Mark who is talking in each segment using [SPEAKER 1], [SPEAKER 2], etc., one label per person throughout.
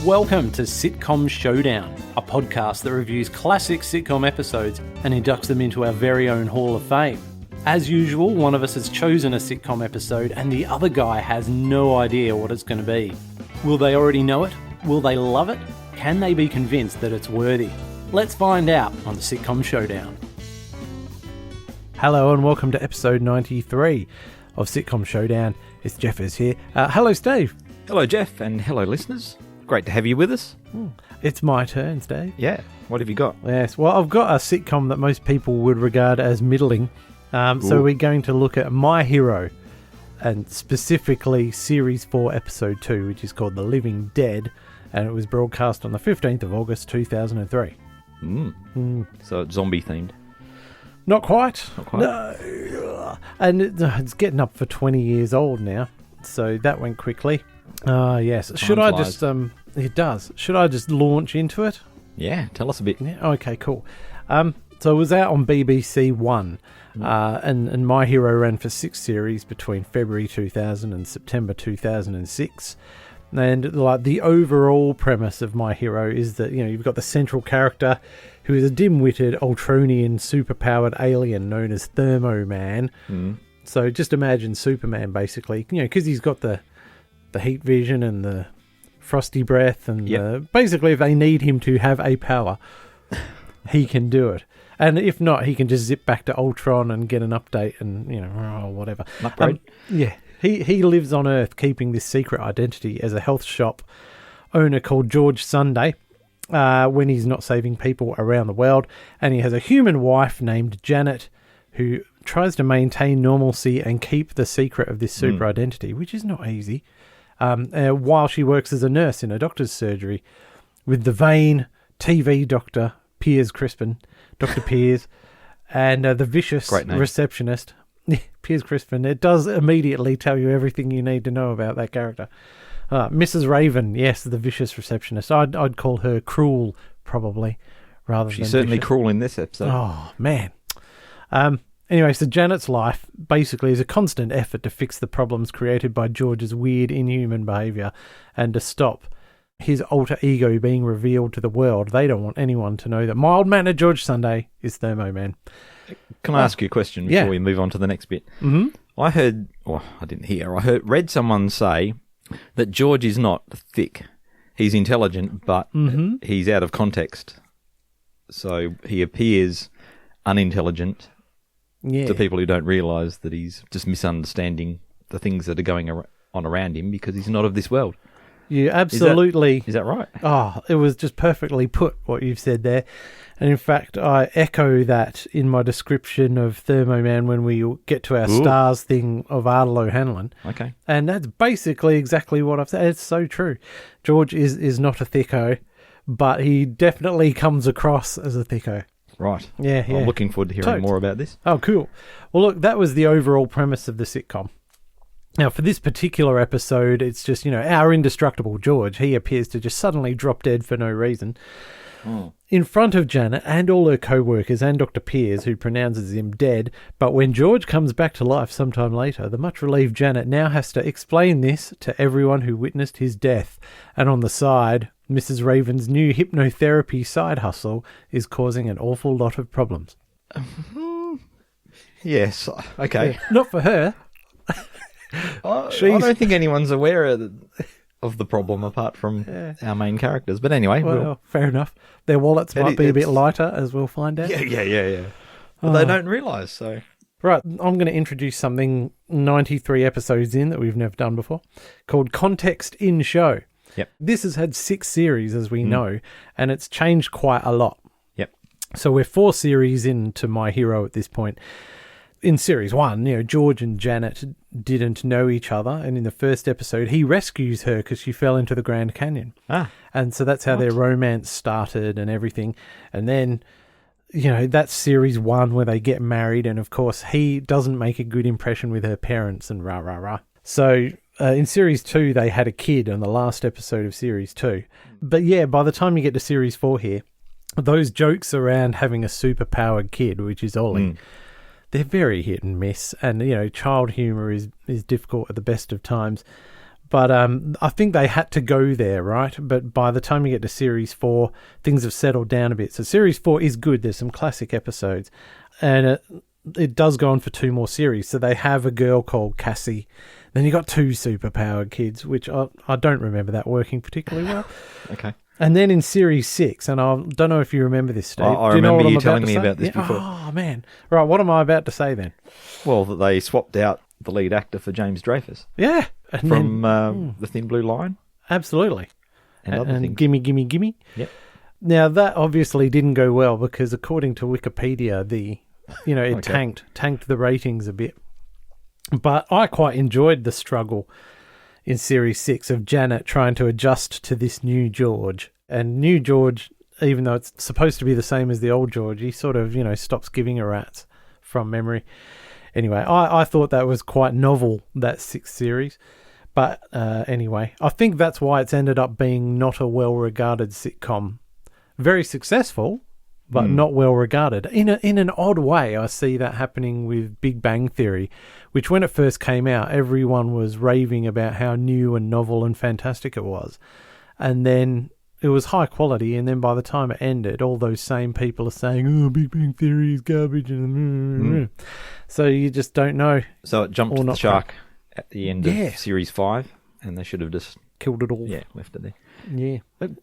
[SPEAKER 1] Welcome to Sitcom Showdown, a podcast that reviews classic sitcom episodes and inducts them into our very own Hall of Fame. As usual, one of us has chosen a sitcom episode and the other guy has no idea what it's going to be. Will they already know it? Will they love it? Can they be convinced that it's worthy? Let's find out on the Sitcom Showdown. Hello and welcome to episode 93 of Sitcom Showdown. It's Jeff is here. Hello, Steve.
[SPEAKER 2] Hello, Jeff, and hello, listeners. Great to have you with us.
[SPEAKER 1] It's my turn, Steve.
[SPEAKER 2] Yeah. What have you got?
[SPEAKER 1] Yes, well, I've got a sitcom that most people would regard as middling. So we're going to look at My Hero, and specifically Series 4, Episode 2, which is called The Living Dead, and it was broadcast on the 15th of August, 2003.
[SPEAKER 2] So it's zombie-themed.
[SPEAKER 1] Not quite.
[SPEAKER 2] Not quite.
[SPEAKER 1] No. And it's getting up for 20 years old now, so that went quickly. Yes. Should I just... It does. Should I just launch into it?
[SPEAKER 2] Yeah, tell us a bit.
[SPEAKER 1] Yeah. Okay, cool. So it was out on BBC One, and My Hero ran for 6 series between February 2000 and September 2006. And like the overall premise of My Hero is that, you know, you've got the central character who is a dim-witted Ultronian superpowered alien known as Thermoman. So just imagine Superman, basically, you know, because he's got the heat vision and the frosty breath, and basically if they need him to have a power, he can do it. And if not, he can just zip back to Ultron and get an update and, you know, whatever.
[SPEAKER 2] An upgrade.
[SPEAKER 1] Yeah. He lives on Earth keeping this secret identity as a health shop owner called George Sunday when he's not saving people around the world. And he has a human wife named Janet who tries to maintain normalcy and keep the secret of this super identity, which is not easy, while she works as a nurse in a doctor's surgery with the vain TV doctor Piers Crispin, Dr. Piers, and the vicious receptionist, Piers Crispin. It does immediately tell you everything you need to know about that character. Mrs. Raven, yes, the vicious receptionist. I'd call her cruel, probably, rather than
[SPEAKER 2] She's certainly
[SPEAKER 1] vicious.
[SPEAKER 2] cruel in this episode.
[SPEAKER 1] Oh, man. Anyway, so Janet's life basically is a constant effort to fix the problems created by George's weird, inhuman behaviour and to stop his alter ego being revealed to the world. They don't want anyone to know that mild-mannered George Sunday is Thermoman.
[SPEAKER 2] Can I ask you a question before we move on to the next bit? I read someone say that George is not thick. He's intelligent, but he's out of context. So he appears unintelligent to people who don't realise that he's just misunderstanding the things that are going on around him because he's not of this world.
[SPEAKER 1] You absolutely...
[SPEAKER 2] Is that right?
[SPEAKER 1] Oh, it was just perfectly put, what you've said there. And in fact, I echo that in my description of Thermoman when we get to our stars thing of Ardal O'Hanlon.
[SPEAKER 2] Okay.
[SPEAKER 1] And that's basically exactly what I've said. It's so true. George is not a thicko, but he definitely comes across as a thicko.
[SPEAKER 2] Right.
[SPEAKER 1] Yeah.
[SPEAKER 2] I'm looking forward to hearing more about this.
[SPEAKER 1] Oh, cool. Well, look, that was the overall premise of the sitcom. Now, for this particular episode, it's just, you know, our indestructible George. He appears to just suddenly drop dead for no reason. In front of Janet and all her co-workers and Dr. Piers, who pronounces him dead. But when George comes back to life sometime later, the much relieved Janet now has to explain this to everyone who witnessed his death. And on the side, Mrs. Raven's new hypnotherapy side hustle is causing an awful lot of problems.
[SPEAKER 2] Yes, okay.
[SPEAKER 1] Yeah, not for her.
[SPEAKER 2] I don't think anyone's aware of the problem apart from our main characters. But anyway.
[SPEAKER 1] Well, fair enough. Their wallets might be a bit lighter, as we'll find out.
[SPEAKER 2] Yeah. But they don't realise, so...
[SPEAKER 1] Right, I'm going to introduce something 93 episodes in that we've never done before, called Context in Show.
[SPEAKER 2] Yep.
[SPEAKER 1] This has had 6 series, as we know, and it's changed quite a lot.
[SPEAKER 2] Yep.
[SPEAKER 1] So we're 4 series into My Hero at this point. In series 1, you know, George and Janet didn't know each other, and in the first episode, he rescues her because she fell into the Grand Canyon. And so that's how their romance started and everything. And then, you know, that's series 1 where they get married, and of course, he doesn't make a good impression with her parents and rah. So in series 2, they had a kid on the last episode of series 2. But yeah, by the time you get to series 4 here, those jokes around having a super-powered kid, which is Ollie, they're very hit and miss, and, you know, child humour is difficult at the best of times. But I think they had to go there, right? But by the time you get to Series 4, things have settled down a bit. So Series 4 is good. There's some classic episodes. And it does go on for 2 more series. So they have a girl called Cassie. Then you got 2 superpowered kids, which I don't remember that working particularly well.
[SPEAKER 2] Okay.
[SPEAKER 1] And then in Series 6, and I don't know if you remember this, Steve.
[SPEAKER 2] I remember you telling me about this before.
[SPEAKER 1] Oh, man. Right, what am I about to say then?
[SPEAKER 2] Well, that they swapped out the lead actor for James Dreyfus.
[SPEAKER 1] Yeah.
[SPEAKER 2] From The Thin Blue Line.
[SPEAKER 1] Absolutely.
[SPEAKER 2] And other things.
[SPEAKER 1] Gimme, Gimme, Gimme.
[SPEAKER 2] Yep.
[SPEAKER 1] Now, that obviously didn't go well because according to Wikipedia, it tanked the ratings a bit. But I quite enjoyed the struggle in Series 6 of Janet trying to adjust to this new George. And new George, even though it's supposed to be the same as the old George, he sort of, stops giving a rat's from memory. Anyway, I thought that was quite novel, that 6th series. But anyway, I think that's why it's ended up being not a well-regarded sitcom. Very successful, but not well-regarded. In an odd way, I see that happening with Big Bang Theory, which when it first came out, everyone was raving about how new and novel and fantastic it was. And then it was high quality, and then by the time it ended, all those same people are saying, "Oh, Big Bang Theory is garbage." So you just don't know.
[SPEAKER 2] So it jumped the shark at the end of Series 5, and they should have just
[SPEAKER 1] killed it all.
[SPEAKER 2] Yeah, left it there.
[SPEAKER 1] Yeah,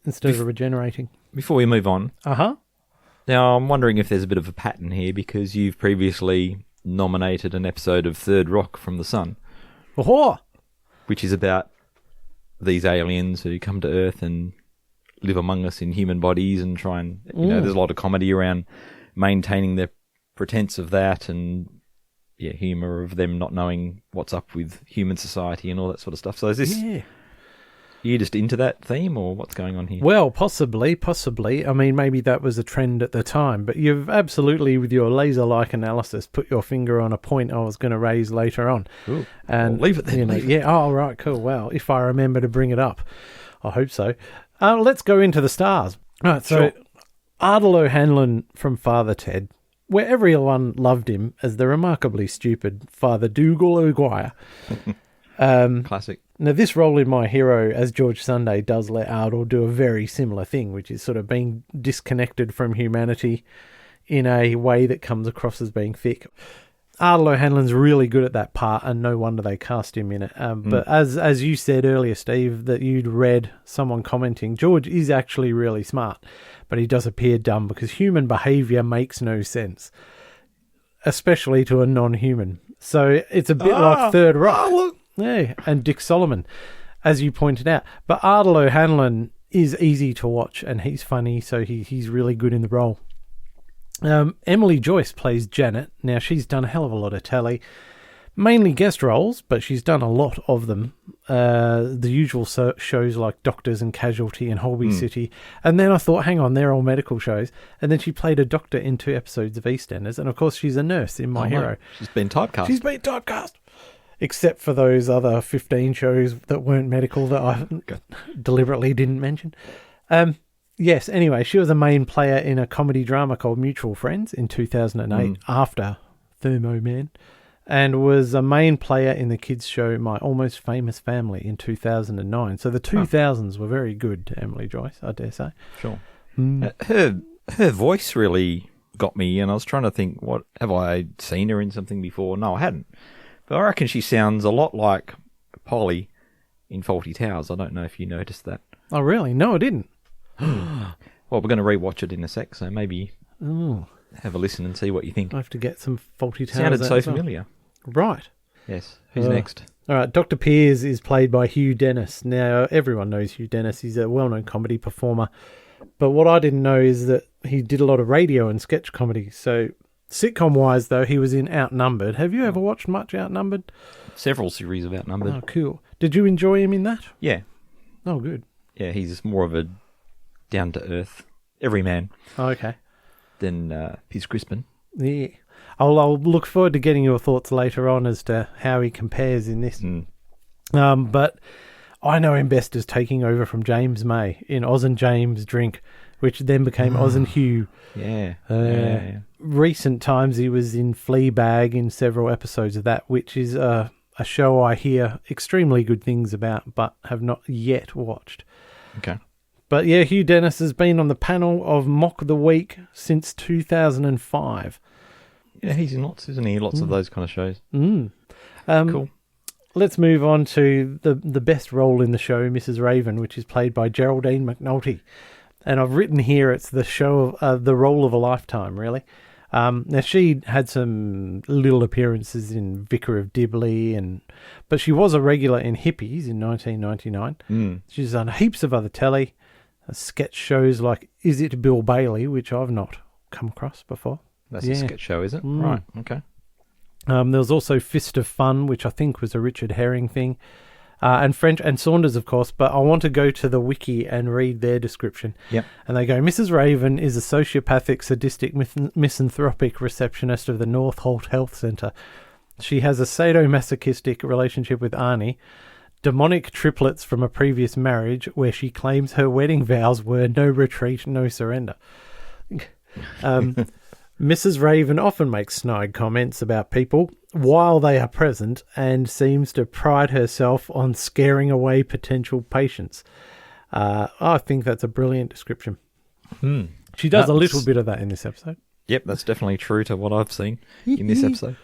[SPEAKER 1] instead of regenerating.
[SPEAKER 2] Before we move on.
[SPEAKER 1] Uh-huh.
[SPEAKER 2] Now, I'm wondering if there's a bit of a pattern here, because you've previously nominated an episode of Third Rock from the Sun.
[SPEAKER 1] Oh!
[SPEAKER 2] Which is about these aliens who come to Earth and live among us in human bodies and try and, there's a lot of comedy around maintaining the pretense of that and, humour of them not knowing what's up with human society and all that sort of stuff. So is this... Yeah. Are you just into that theme, or what's going on here?
[SPEAKER 1] Well, possibly. I mean, maybe that was a trend at the time, but you've absolutely, with your laser-like analysis, put your finger on a point I was going to raise later on.
[SPEAKER 2] Ooh,
[SPEAKER 1] and
[SPEAKER 2] leave it then.
[SPEAKER 1] Yeah. Oh, right. Cool. Well, if I remember to bring it up, I hope so. Let's go into the stars. Right. So, sure. Ardal O'Hanlon from Father Ted, where everyone loved him as the remarkably stupid Father Dougal O'Guire.
[SPEAKER 2] Classic.
[SPEAKER 1] Now, this role in My Hero as George Sunday does let Ardal do a very similar thing, which is sort of being disconnected from humanity in a way that comes across as being thick. Ardal O'Hanlon's really good at that part, and no wonder they cast him in it. But as you said earlier, Steve, that you'd read someone commenting, George is actually really smart, but he does appear dumb because human behaviour makes no sense, especially to a non-human. So it's a bit like Third Rock. Yeah, and Dick Solomon, as you pointed out. But Ardal O'Hanlon is easy to watch, and he's funny, so he's really good in the role. Emily Joyce plays Janet. Now, she's done a hell of a lot of telly, mainly guest roles, but she's done a lot of them. The usual shows like Doctors and Casualty and Holby City. And then I thought, hang on, they're all medical shows. And then she played a doctor in 2 episodes of EastEnders, and of course she's a nurse in My Hero.
[SPEAKER 2] She's been typecast.
[SPEAKER 1] Except for those other 15 shows that weren't medical that I deliberately didn't mention. Yes, anyway, she was a main player in a comedy drama called Mutual Friends in 2008 after Thermoman, and was a main player in the kids' show My Almost Famous Family in 2009. So the 2000s were very good to Emily Joyce, I dare say.
[SPEAKER 2] Sure. Her voice really got me, and I was trying to think, what have I seen her in something before? No, I hadn't. But I reckon she sounds a lot like Polly in Fawlty Towers. I don't know if you noticed that.
[SPEAKER 1] Oh, really? No, I didn't.
[SPEAKER 2] Well, we're going to rewatch it in a sec, so maybe have a listen and see what you think.
[SPEAKER 1] I have to get some Fawlty Towers.
[SPEAKER 2] Sounded so familiar.
[SPEAKER 1] Right.
[SPEAKER 2] Yes. Who's next?
[SPEAKER 1] All right. Dr. Piers is played by Hugh Dennis. Now, everyone knows Hugh Dennis. He's a well-known comedy performer. But what I didn't know is that he did a lot of radio and sketch comedy. So... sitcom-wise, though, he was in Outnumbered. Have you ever watched much Outnumbered?
[SPEAKER 2] Several series of Outnumbered.
[SPEAKER 1] Oh, cool. Did you enjoy him in that?
[SPEAKER 2] Yeah.
[SPEAKER 1] Oh, good.
[SPEAKER 2] Yeah, he's more of a down-to-earth everyman.
[SPEAKER 1] Oh, okay.
[SPEAKER 2] Than Piers Crispin.
[SPEAKER 1] Yeah. I'll look forward to getting your thoughts later on as to how he compares in this. But I know him best as taking over from James May in Oz and James Drink, which then became Oz and Hugh.
[SPEAKER 2] Yeah.
[SPEAKER 1] Recent times he was in Fleabag in several episodes of that, which is a a show I hear extremely good things about, but have not yet watched.
[SPEAKER 2] Okay.
[SPEAKER 1] But yeah, Hugh Dennis has been on the panel of Mock the Week since 2005.
[SPEAKER 2] Yeah, he's in lots, isn't he? Lots of those kind of shows.
[SPEAKER 1] Cool. Let's move on to the best role in the show, Mrs. Raven, which is played by Geraldine McNulty. And I've written here it's the show of the role of a lifetime, really. Now, she had some little appearances in Vicar of Dibley, but she was a regular in Hippies in 1999. She's done heaps of other telly, sketch shows like Is It Bill Bailey, which I've not come across before.
[SPEAKER 2] That's a sketch show, is it? Right, okay.
[SPEAKER 1] There was also Fist of Fun, which I think was a Richard Herring thing, and French and Saunders, of course. But I want to go to the wiki and read their description.
[SPEAKER 2] Yep.
[SPEAKER 1] And they go, Mrs. Raven is a sociopathic, sadistic, misanthropic receptionist of the North Holt Health Centre. She has a sadomasochistic relationship with Arnie, demonic triplets from a previous marriage where she claims her wedding vows were no retreat, no surrender. Mrs. Raven often makes snide comments about people while they are present and seems to pride herself on scaring away potential patients. I think that's a brilliant description. She does a little bit of that in this episode.
[SPEAKER 2] Yep, that's definitely true to what I've seen in this episode.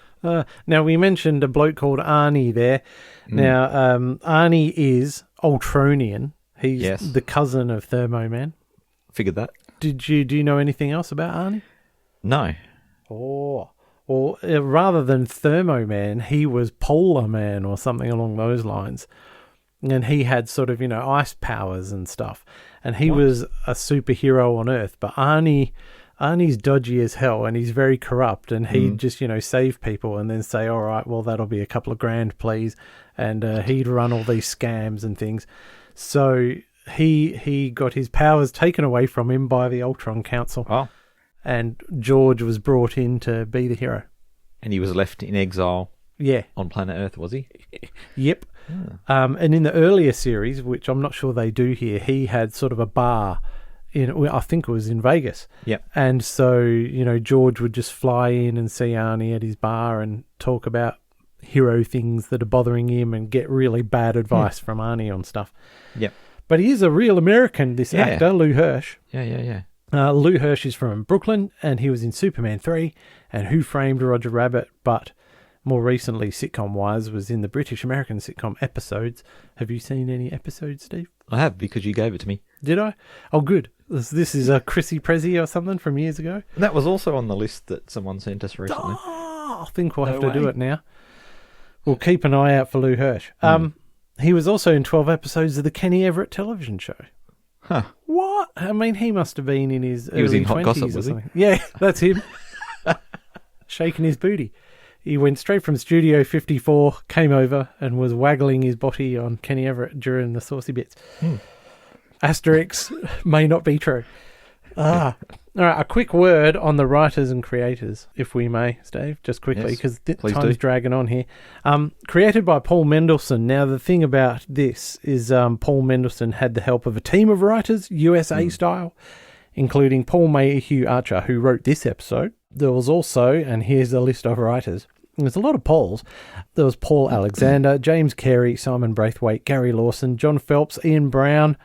[SPEAKER 1] Now, we mentioned a bloke called Arnie there. Now, Arnie is Ultronian. He's the cousin of Thermoman.
[SPEAKER 2] Figured that.
[SPEAKER 1] Do you know anything else about Arnie?
[SPEAKER 2] No.
[SPEAKER 1] Oh, or rather than Thermoman, he was Polar Man or something along those lines. And he had sort of, ice powers and stuff. And he was a superhero on Earth. But Arnie's dodgy as hell, and he's very corrupt. And he'd just, save people and then say, all right, well, that'll be a couple of grand, please. And he'd run all these scams and things. So he got his powers taken away from him by the Ultron Council.
[SPEAKER 2] Oh.
[SPEAKER 1] And George was brought in to be the hero.
[SPEAKER 2] And he was left in exile on planet Earth, was he?
[SPEAKER 1] Yep. And in the earlier series, which I'm not sure they do here, he had sort of a bar I think it was in Vegas.
[SPEAKER 2] Yep.
[SPEAKER 1] And so, George would just fly in and see Arnie at his bar and talk about hero things that are bothering him and get really bad advice from Arnie on stuff.
[SPEAKER 2] Yep.
[SPEAKER 1] But he is a real American, this actor, Lou Hirsch.
[SPEAKER 2] Yeah.
[SPEAKER 1] Lou Hirsch is from Brooklyn, and he was in Superman 3 and Who Framed Roger Rabbit, but more recently, sitcom-wise, was in the British-American sitcom Episodes. Have you seen any episodes, Steve?
[SPEAKER 2] I have, because you gave it to me.
[SPEAKER 1] Did I? Oh, good. This is a Chrissy Prezzy or something from years ago.
[SPEAKER 2] That was also on the list that someone sent us recently.
[SPEAKER 1] I think we'll have to do it now. We'll keep an eye out for Lou Hirsch. He was also in 12 episodes of the Kenny Everett television show.
[SPEAKER 2] Huh.
[SPEAKER 1] What? I mean, he must have been in his early 20s.
[SPEAKER 2] He was in Hot Gossip, was he?
[SPEAKER 1] Yeah, that's him. Shaking his booty. He went straight from Studio 54, came over, and was waggling his body on Kenny Everett during the saucy bits. Asterix may not be true. All right, a quick word on the writers and creators, if we may, Steve, just quickly, because time's dragging on here. Created by Paul Mendelsohn. Now, the thing about this is Paul Mendelsohn had the help of a team of writers, USA style, including Paul Mayhew Archer, who wrote this episode. There was also, and here's a list of writers, there's a lot of Pauls. There was Paul Alexander, James Carey, Simon Braithwaite, Gary Lawson, John Phelps, Ian Brown.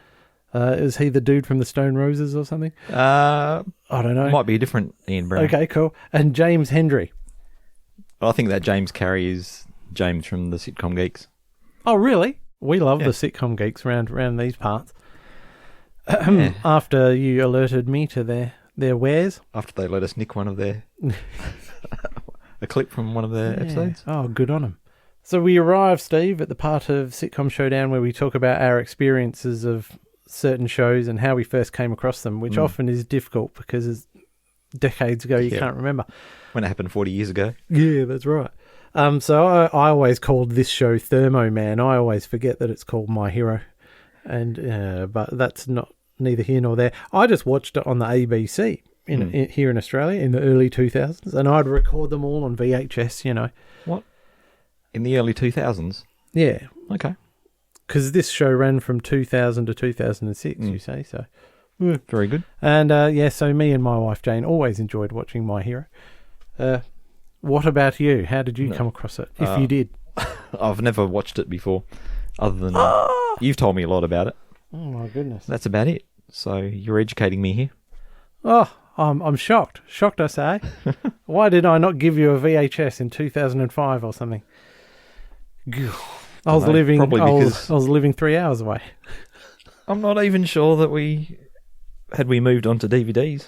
[SPEAKER 1] Is he the dude from the Stone Roses or something? I don't know.
[SPEAKER 2] Might be a different Ian Brown.
[SPEAKER 1] Okay, cool. And James Hendry.
[SPEAKER 2] I think that James Carey is James from the Sitcom Geeks.
[SPEAKER 1] Oh, really? We love the Sitcom Geeks around these parts. After you alerted me to their wares.
[SPEAKER 2] After they let us nick one of their... a clip from one of their episodes.
[SPEAKER 1] Oh, good on them. So we arrive, Steve, at the part of Sitcom Showdown where we talk about our experiences of certain shows and how we first came across them, which often is difficult because it's decades ago you can't remember.
[SPEAKER 2] When it happened 40 years ago.
[SPEAKER 1] Yeah, that's right. So I always called this show Thermoman. I always forget that it's called My Hero. And but that's neither here nor there. I just watched it on the ABC here in Australia in the early 2000s, and I'd record them all on VHS,
[SPEAKER 2] What? In the early 2000s?
[SPEAKER 1] Yeah.
[SPEAKER 2] Okay.
[SPEAKER 1] Because this show ran from 2000 to 2006, you say, so.
[SPEAKER 2] Very good.
[SPEAKER 1] And, so me and my wife Jane always enjoyed watching My Hero. What about you? How did you come across it, if you did?
[SPEAKER 2] I've never watched it before, other than you've told me a lot about it.
[SPEAKER 1] Oh my goodness.
[SPEAKER 2] That's about it. So you're educating me here.
[SPEAKER 1] Oh, I'm shocked. Shocked, I say. Why did I not give you a VHS in 2005 or something? I was living 3 hours away.
[SPEAKER 2] I'm not even sure that we moved on to DVDs.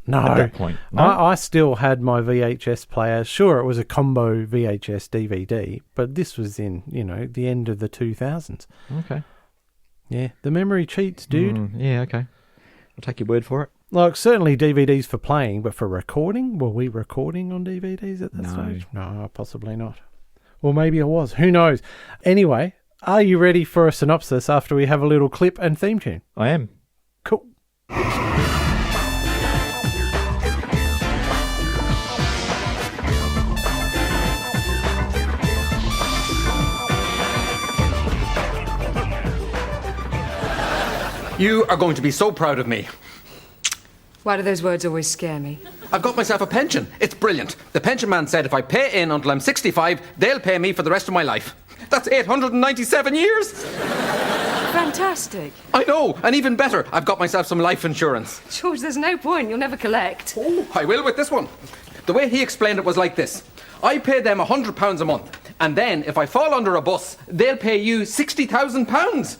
[SPEAKER 1] No.
[SPEAKER 2] At that point. No?
[SPEAKER 1] I still had my VHS player. Sure, it was a combo VHS DVD, but this was in, the end of the 2000s.
[SPEAKER 2] Okay.
[SPEAKER 1] Yeah, the memory cheats, dude.
[SPEAKER 2] Yeah, okay. I'll take your word for it.
[SPEAKER 1] Like, certainly DVDs for playing, but for recording? Were we recording on DVDs at that stage? No, possibly not. Well, maybe I was. Who knows? Anyway, are you ready for a synopsis after we have a little clip and theme tune?
[SPEAKER 2] I am.
[SPEAKER 1] Cool.
[SPEAKER 3] You are going to be so proud of me.
[SPEAKER 4] Why do those words always scare me?
[SPEAKER 3] I've got myself a pension. It's brilliant. The pension man said if I pay in until I'm 65, they'll pay me for the rest of my life. That's 897 years.
[SPEAKER 4] Fantastic.
[SPEAKER 3] I know, and even better, I've got myself some life insurance.
[SPEAKER 4] George, there's no point. You'll never collect.
[SPEAKER 3] Oh, I will with this one. The way he explained it was like this. I pay them £100 a month, and then if I fall under a bus, they'll pay you £60,000.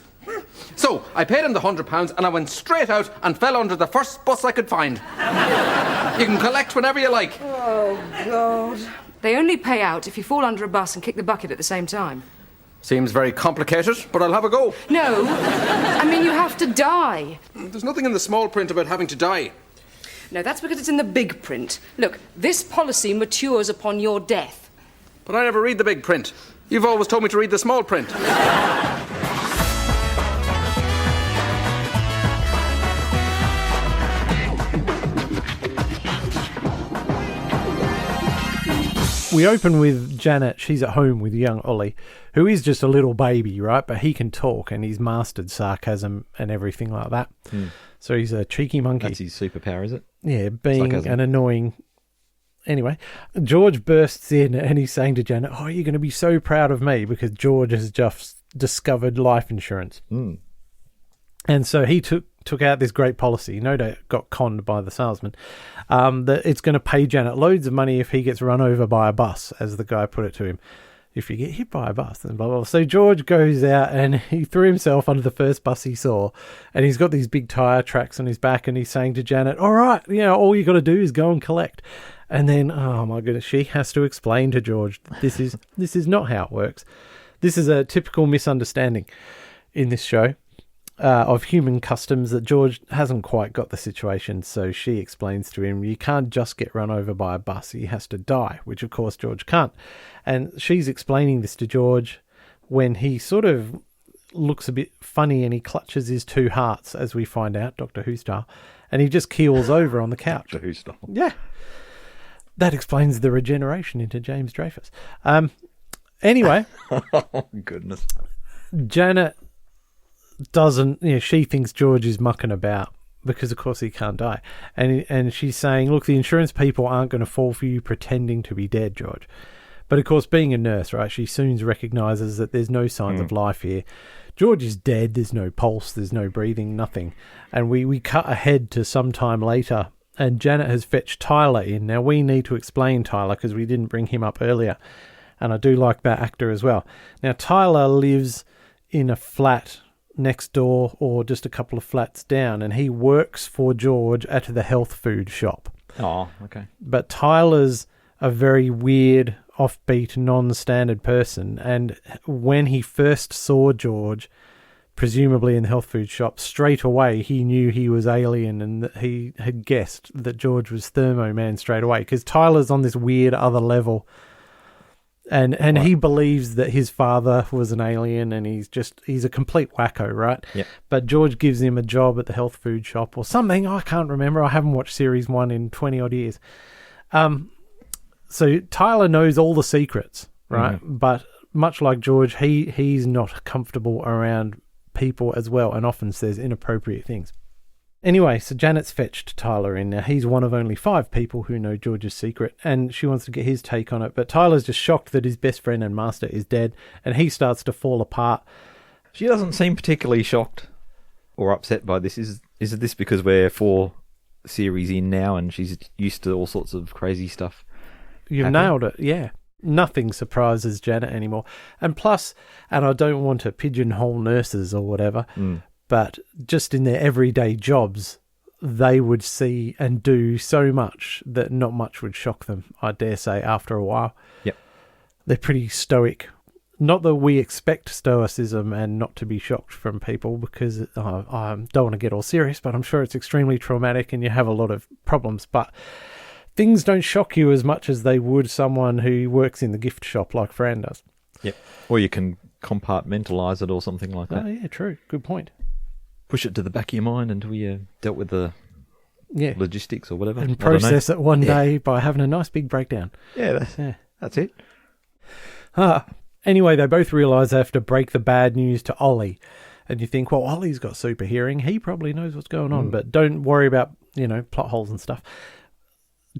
[SPEAKER 3] So I paid him the £100 and I went straight out and fell under the first bus I could find. You can collect whenever you like.
[SPEAKER 4] Oh, God. They only pay out if you fall under a bus and kick the bucket at the same time.
[SPEAKER 3] Seems very complicated, but I'll have a go.
[SPEAKER 4] No. I mean, you have to die.
[SPEAKER 3] There's nothing in the small print about having to die.
[SPEAKER 4] No, that's because it's in the big print. Look, this policy matures upon your death.
[SPEAKER 3] But I never read the big print. You've always told me to read the small print.
[SPEAKER 1] We open with Janet. She's at home with young Ollie, who is just a little baby, right? But he can talk and he's mastered sarcasm and everything like that. So he's a cheeky monkey.
[SPEAKER 2] That's his superpower, is it?
[SPEAKER 1] Yeah, being
[SPEAKER 2] Sarcasm.
[SPEAKER 1] an annoying... Anyway, George bursts in and he's saying to Janet, oh, you're going to be so proud of me because George has just discovered life insurance. And so he took out this great policy. No doubt got conned by the salesman. That it's going to pay Janet loads of money if he gets run over by a bus, as the guy put it to him. If you get hit by a bus, then blah, blah, blah. So George goes out and he threw himself under the first bus he saw. And he's got these big tyre tracks on his back and he's saying to Janet, all right, all you got to do is go and collect. And then, oh my goodness, she has to explain to George, this is not how it works. This is a typical misunderstanding in this show. Of human customs that George hasn't quite got the situation, so she explains to him, you can't just get run over by a bus, he has to die, which of course George can't. And she's explaining this to George when he sort of looks a bit funny and he clutches his two hearts, as we find out, Doctor Who style, and he just keels over on the couch.
[SPEAKER 2] Doctor Who style.
[SPEAKER 1] Yeah. That explains the regeneration into James Dreyfus. Anyway.
[SPEAKER 2] Oh, goodness.
[SPEAKER 1] Janet doesn't, she thinks George is mucking about because of course he can't die, and she's saying, look, the insurance people aren't going to fall for you pretending to be dead, George. But of course, being a nurse, right, she soon recognizes that there's no signs of life here. George is dead, there's no pulse, there's no breathing, nothing. And we cut ahead to some time later and Janet has fetched Tyler in. Now we need to explain Tyler because we didn't bring him up earlier, and I do like that actor as well. Now Tyler lives in a flat next door or just a couple of flats down, and he works for George at the health food shop.
[SPEAKER 2] Oh, okay.
[SPEAKER 1] But Tyler's a very weird, offbeat, non-standard person, and when he first saw George, presumably in the health food shop, straight away he knew he was alien, and that he had guessed that George was Thermoman straight away, because Tyler's on this weird other level. And right. He believes that his father was an alien, and he's a complete wacko, right?
[SPEAKER 2] Yep.
[SPEAKER 1] But George gives him a job at the health food shop or something. I can't remember. I haven't watched series 1 in 20 odd years. So Tyler knows all the secrets, right? Mm-hmm. But much like George, he's not comfortable around people as well, and often says inappropriate things. Anyway, so Janet's fetched Tyler in. Now, he's one of only 5 people who know George's secret, and she wants to get his take on it. But Tyler's just shocked that his best friend and master is dead, and he starts to fall apart.
[SPEAKER 2] She doesn't seem particularly shocked or upset by this. Is this because we're 4 series in now and she's used to all sorts of crazy stuff?
[SPEAKER 1] You've nailed it, yeah. Nothing surprises Janet anymore. And plus, and I don't want to pigeonhole nurses or whatever, but just in their everyday jobs, they would see and do so much that not much would shock them, I dare say, after a while.
[SPEAKER 2] Yep.
[SPEAKER 1] They're pretty stoic. Not that we expect stoicism and not to be shocked from people, because I don't want to get all serious, but I'm sure it's extremely traumatic and you have a lot of problems. But things don't shock you as much as they would someone who works in the gift shop like Fran does.
[SPEAKER 2] Yep. Or you can compartmentalise it or something like that.
[SPEAKER 1] Oh, yeah, true. Good point.
[SPEAKER 2] Push it to the back of your mind until you dealt with the logistics or whatever.
[SPEAKER 1] And process it one day by having a nice big breakdown.
[SPEAKER 2] Yeah, that's it.
[SPEAKER 1] Anyway, they both realise they have to break the bad news to Ollie. And you think, well, Ollie's got super hearing. He probably knows what's going on. But don't worry about, plot holes and stuff.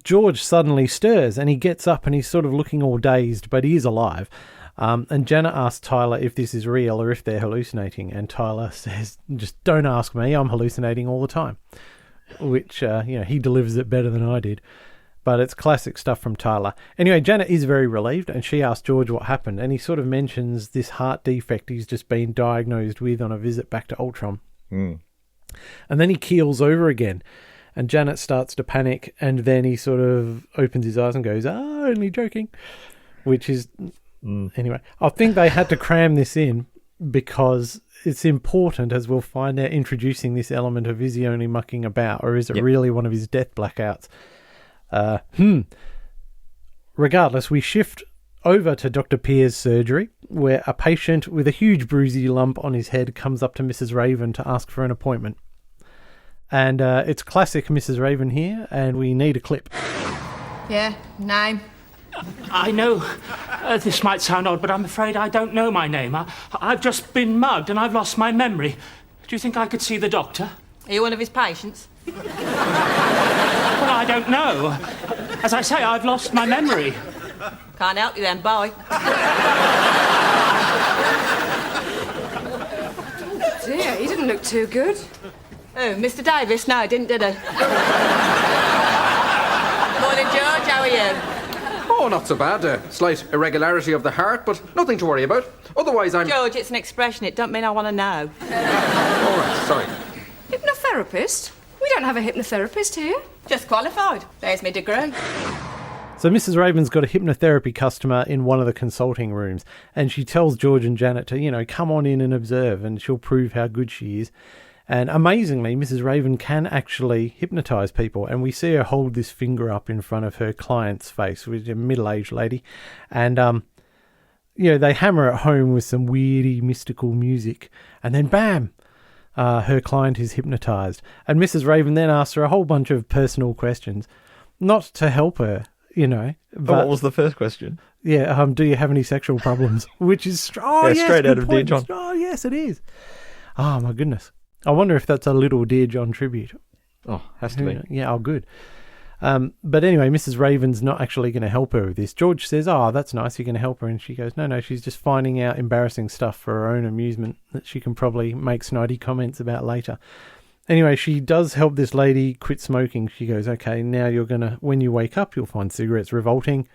[SPEAKER 1] George suddenly stirs and he gets up and he's sort of looking all dazed, but he is alive. And Janet asks Tyler if this is real or if they're hallucinating. And Tyler says, just don't ask me. I'm hallucinating all the time. Which, he delivers it better than I did. But it's classic stuff from Tyler. Anyway, Janet is very relieved and she asks George what happened. And he sort of mentions this heart defect he's just been diagnosed with on a visit back to Ultron. And then he keels over again. And Janet starts to panic, and then he sort of opens his eyes and goes, only joking. Which is... Anyway, I think they had to cram this in because it's important, as we'll find out, introducing this element of is he only mucking about, or is it really one of his death blackouts? Regardless, we shift over to Dr. Pierre's surgery, where a patient with a huge bruisey lump on his head comes up to Mrs. Raven to ask for an appointment. And it's classic Mrs. Raven here, and we need a clip.
[SPEAKER 5] Yeah, name?
[SPEAKER 6] I know this might sound odd, but I'm afraid I don't know my name. I've just been mugged and I've lost my memory. Do you think I could see the doctor?
[SPEAKER 5] Are you one of his patients?
[SPEAKER 6] Well, I don't know. As I say, I've lost my memory.
[SPEAKER 5] Can't help you then, bye.
[SPEAKER 4] Dear, he didn't look too good.
[SPEAKER 5] Oh, Mr. Davis? No, did he? Morning, George. How are you?
[SPEAKER 3] Oh, not so bad. A slight irregularity of the heart, but nothing to worry about. Otherwise, I'm...
[SPEAKER 5] George, it's an expression. It don't mean I want to know.
[SPEAKER 3] All right, sorry.
[SPEAKER 4] Hypnotherapist? We don't have a hypnotherapist here.
[SPEAKER 5] Just qualified. There's my degree.
[SPEAKER 1] So Mrs. Raven's got a hypnotherapy customer in one of the consulting rooms, and she tells George and Janet to, come on in and observe, and she'll prove how good she is. And amazingly, Mrs. Raven can actually hypnotise people. And we see her hold this finger up in front of her client's face, which is a middle-aged lady. And, they hammer it home with some weirdy, mystical music. And then, bam, her client is hypnotised. And Mrs. Raven then asks her a whole bunch of personal questions. Not to help her, But
[SPEAKER 2] what was the first question?
[SPEAKER 1] Yeah, do you have any sexual problems? Which is...
[SPEAKER 2] straight out of Dear John.
[SPEAKER 1] Oh, yes, it is. Oh, my goodness. I wonder if that's a little Dear John tribute.
[SPEAKER 2] Oh, has to be.
[SPEAKER 1] Yeah, good. But anyway, Mrs. Raven's not actually going to help her with this. George says, that's nice, you're going to help her. And she goes, no, she's just finding out embarrassing stuff for her own amusement that she can probably make snidey comments about later. Anyway, she does help this lady quit smoking. She goes, okay, now when you wake up, you'll find cigarettes revolting.